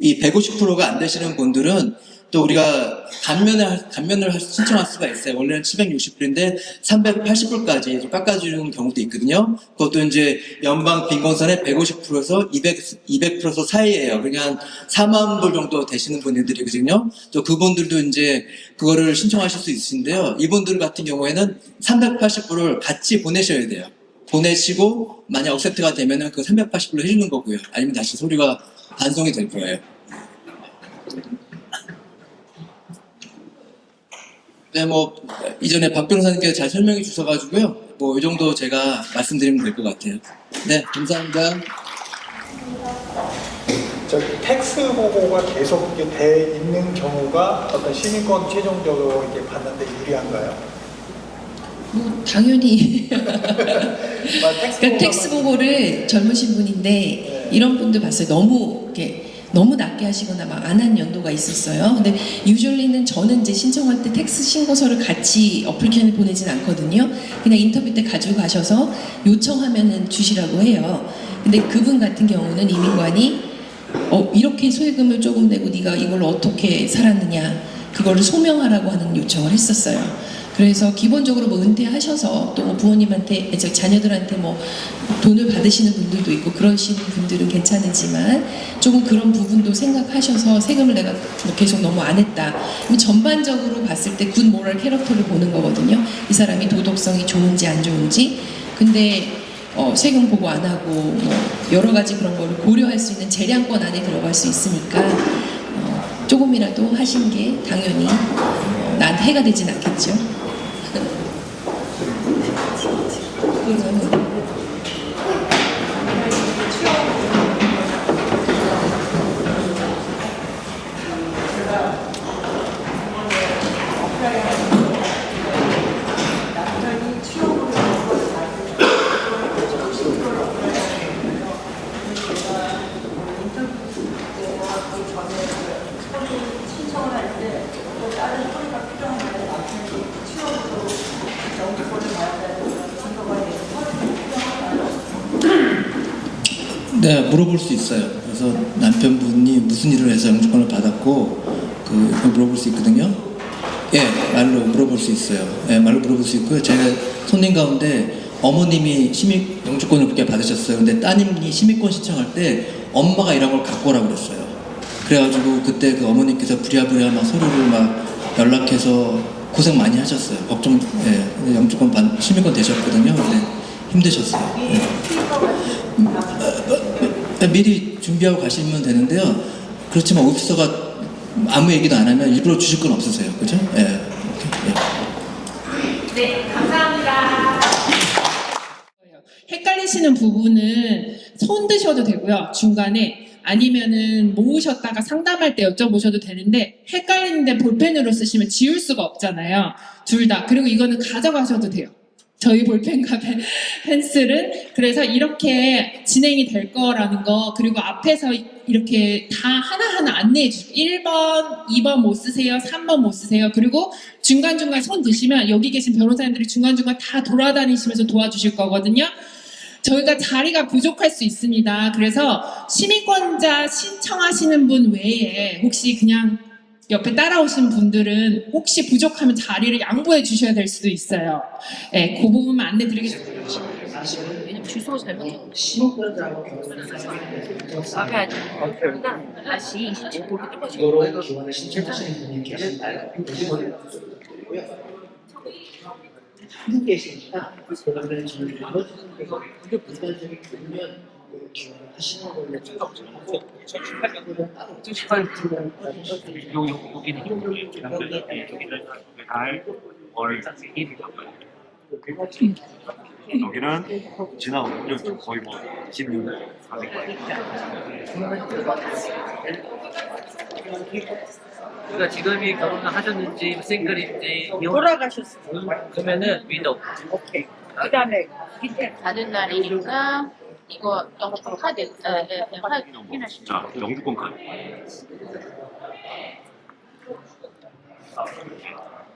이 150%가 안 되시는 분들은 또 우리가 감면을 신청할 수가 있어요. 원래는 760불인데 380불까지 깎아주는 경우도 있거든요. 그것도 이제 연방 빈곤선의 150%에서 200% 사이에요. 그러니까 한 4만 불 정도 되시는 분들이거든요. 또 그분들도 이제 그거를 신청하실 수 있으신데요. 이분들 같은 경우에는 380불을 같이 보내셔야 돼요. 보내시고 만약 억셉트가 되면은 그 380불로 해주는 거고요. 아니면 다시 서류가 반송이 될 거예요. 네, 뭐 이전에 박 변호사님께서 잘 설명해 주셔가지고요. 뭐 이 정도 제가 말씀드리면 될 것 같아요. 네, 감사합니다. 저기 텍스 보고가 계속 이렇게 돼 있는 경우가 어떤 시민권 최종적으로 이렇게 받는데 유리한가요? 뭐 당연히 그러니까 텍스 보고를 젊으신 분인데 이런 분들 봤어요. 너무 낮게 하시거나 막 안 한 연도가 있었어요. 근데 유졸리는 저는 이제 신청할 때 텍스 신고서를 같이 어플리케이션에 보내진 않거든요. 그냥 인터뷰 때 가지고 가셔서 요청하면은 주시라고 해요. 근데 그분 같은 경우는 이민관이 이렇게 소액금을 조금 내고 네가 이걸 어떻게 살았느냐 그거를 소명하라고 하는 요청을 했었어요. 그래서 기본적으로 뭐 은퇴하셔서 또 뭐 부모님한테 자녀들한테 뭐 돈을 받으시는 분들도 있고 그러시는 분들은 괜찮으지만 조금 그런 부분도 생각하셔서 세금을 내가 뭐 계속 너무 안 했다. 전반적으로 봤을 때 굿 모럴 캐릭터를 보는 거거든요. 이 사람이 도덕성이 좋은지 안 좋은지 근데 세금 보고 안 하고 뭐 여러 가지 그런 거를 고려할 수 있는 재량권 안에 들어갈 수 있으니까 조금이라도 하신 게 당연히 나한테 해가 되진 않겠죠. 신청을 할 때 다른 서류가 필요한 거에 맞는 취업으로 영주권을 받아야 증거가 되는 네, 물어볼 수 있어요. 그래서 남편분이 무슨 일을 해서 영주권을 받았고 그걸 물어볼 수 있거든요. 예, 말로 물어볼 수 있어요. 예, 말로 물어볼 수 있고요. 제가 손님 가운데 어머님이 시민 영주권을 그렇게 받으셨어요. 근데 따님이 시민권 신청할 때 엄마가 이런 걸 갖고 오라고 그랬어요. 그래가지고 그때 그 어머님께서 부랴부랴 막 서류를 막 연락해서 고생 많이 하셨어요. 걱정, 예, 영주권 시민권 되셨거든요. 근데 힘드셨어요. 예. 미리 준비하고 가시면 되는데요. 그렇지만 오피서가 아무 얘기도 안 하면 일부러 주실 건 없으세요. 그죠? 예. 예. 네, 감사합니다. 헷갈리시는 부분은 손 드셔도 되고요. 중간에 아니면은 모으셨다가 상담할 때 여쭤보셔도 되는데 헷갈리는데 볼펜으로 쓰시면 지울 수가 없잖아요. 둘 다. 그리고 이거는 가져가셔도 돼요. 저희 볼펜과 펜슬은. 그래서 이렇게 진행이 될 거라는 거, 그리고 앞에서 이렇게 다 하나하나 안내해 주시고 1번, 2번 못 쓰세요, 3번 못 쓰세요. 그리고 중간중간 손 드시면 여기 계신 변호사님들이 중간중간 다 돌아다니시면서 도와주실 거거든요. 저희가 자리가 부족할 수 있습니다. 그래서 시민권자 신청하시는 분 외에 혹시 그냥 옆에 따라오신 분들은 혹시 부족하면 자리를 양보해 주셔야 될 수도 있어요. 네, 그 부분만 안내 드리겠습니다. 왜냐면 주소 잘못하고 시민권자하고 아까 다시 27번 뜯어주고 이거로 기원을 신청하시는 분이 계신가요? 한 계시니까 그러면 저는 나머지분께서 일반적인 보면 기원을 하시는 걸로 여기는 지나고 거의 뭐 16년 400만. 그러니까 지금이 결혼을 하셨는지 싱글인지 돌아가셨어요. 그러면은 위도. 오케이. 그다음에 밑에 가는 날이니까 이거 카드 확인하시죠. 자, 영주권 카드.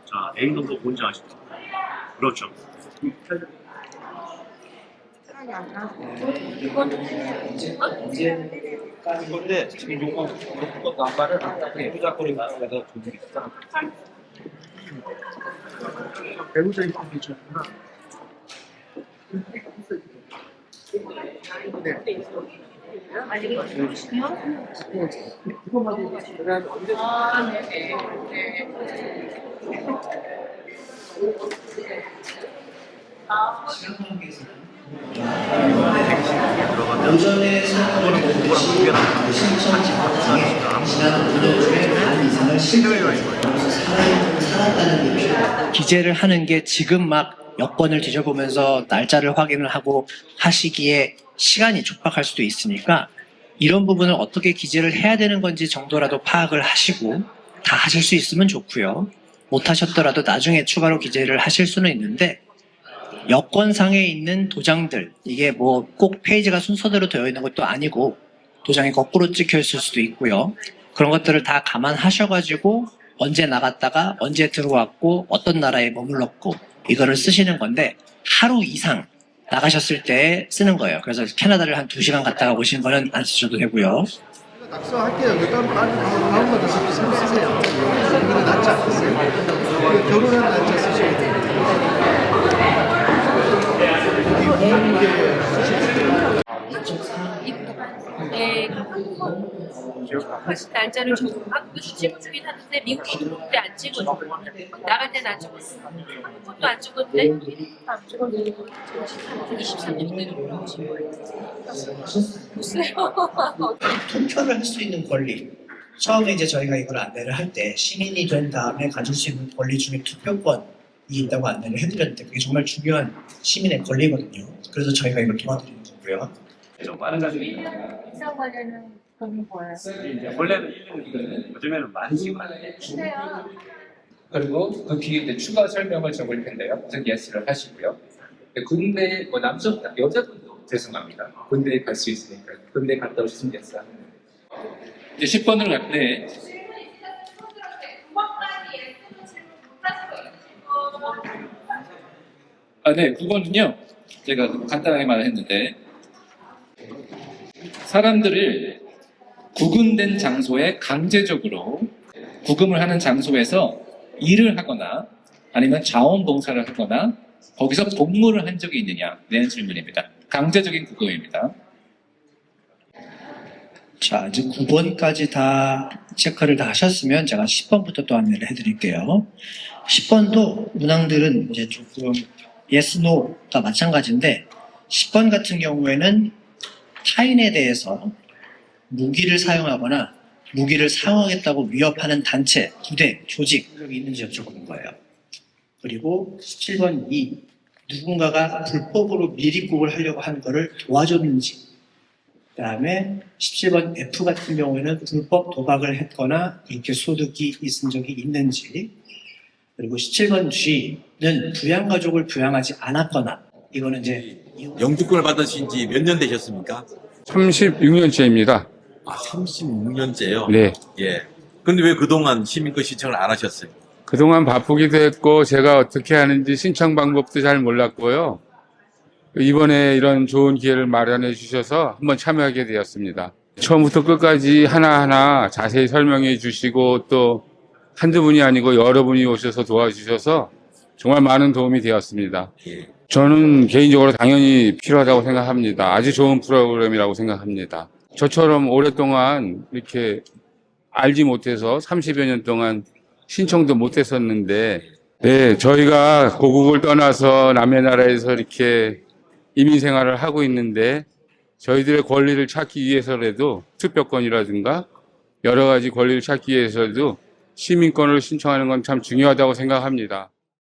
자, A 정도 뭔지 아시죠? 그렇죠. 근데 지금 요거 남발을 배우자권이 나가서 돈이 있어. 배우자 입장 괜찮구나. 오전에 사업을 보듯이 신청 자격증에 지난 5년간의 반 이상을 신청해서 살았다는 게 필요해요. 기재를 하는 게 지금 막 여권을 뒤져보면서 날짜를 확인을 하고 하시기에 시간이 촉박할 수도 있으니까 이런 부분을 어떻게 기재를 해야 되는 건지 정도라도 파악을 하시고 다 하실 수 있으면 좋고요. 못 하셨더라도 나중에 추가로 기재를 하실 수는 있는데 여권상에 있는 도장들, 이게 뭐 꼭 페이지가 순서대로 되어 있는 것도 아니고 도장이 거꾸로 찍혀 있을 수도 있고요. 그런 것들을 다 감안하셔가지고 언제 나갔다가 언제 들어왔고 어떤 나라에 머물렀고 이거를 쓰시는 건데 하루 이상 나가셨을 때 쓰는 거예요. 그래서 캐나다를 한 2시간 갔다가 오신 거는 안 쓰셔도 되고요. 낙서할게요. 일단 다음마다 새로 쓰세요. 이거는 낫지 않겠어요? 결혼한 날짜 쓰셔야 돼요. 네. 훨씬 날짜를 주고 한국에서 찍어 주긴 하는데 미국이 들어올 때안 찍어줘. 나갈 때는 안 찍었어. 한국도 안 찍었는데 미국도 안 찍었는데 23년 내로 올라오신 거예요. 글쎄요. 투표를 할 수 있는 권리. 처음에 이제 저희가 이걸 안내를 할 때 시민이 된 다음에 가질 수 있는 권리 중에 투표권이 있다고 안내를 해드렸는데 그게 정말 중요한 시민의 권리거든요. 그래서 저희가 이걸 도와드리는 거고요. 좀 빠른 가족이 인상 관련은 그런 거예요. 이제 원래는 1년이거든요. 요즘에는 많이 시간을 그래요. 그리고 그 뒤에 이제 추가 설명을 적을 텐데요. 우선 예스를 하시고요. 군대 뭐 남자 여자분도 죄송합니다. 군대에 갈 수 있으니까 군대 갔다 오셨으면 예스 하는 거예요. 이제 10번을 갈 때 네, 9번은요. 제가 간단하게 말했는데 사람들을 구금된 장소에 강제적으로 구금을 하는 장소에서 일을 하거나 아니면 자원봉사를 하거나 거기서 복무를 한 적이 있느냐에 대한 질문입니다. 강제적인 구금입니다. 자, 이제 9번까지 다 체크를 다 하셨으면 제가 10번부터 또 안내를 해드릴게요. 10번도 문항들은 이제 조금 yes, no가 마찬가지인데 10번 같은 경우에는 타인에 대해서 무기를 사용하거나 무기를 사용하겠다고 위협하는 단체, 부대, 조직이 있는지 여쭤보는 거예요. 그리고 17번 2, 누군가가 불법으로 미립국을 하려고 한 거를 도와줬는지. 그 다음에 17번 F 같은 경우에는 불법 도박을 했거나 그렇게 소득이 있은 적이 있는지. 그리고 17번 G는 부양가족을 부양하지 않았거나. 이거는 이제 영주권을 받으신 지 몇 년 되셨습니까? 36년째입니다. 아, 36년째요? 네. 예. 근데 왜 그동안 시민권 신청을 안 하셨어요? 그동안 바쁘기도 했고 제가 어떻게 하는지 신청 방법도 잘 몰랐고요. 이번에 이런 좋은 기회를 마련해 주셔서 한번 참여하게 되었습니다. 처음부터 끝까지 하나하나 자세히 설명해 주시고 또 한두 분이 아니고 여러 분이 오셔서 도와주셔서 정말 많은 도움이 되었습니다. 저는 개인적으로 당연히 필요하다고 생각합니다. 아주 좋은 프로그램이라고 생각합니다. 저처럼 오랫동안 이렇게 알지 못해서 30여 년 동안 신청도 못했었는데, 네, 저희가 고국을 떠나서 남의 나라에서 이렇게 이민 생활을 하고 있는데 저희들의 권리를 찾기 위해서라도 투표권이라든가 여러 가지 권리를 찾기 위해서도 시민권을 신청하는 건 참 중요하다고 생각합니다.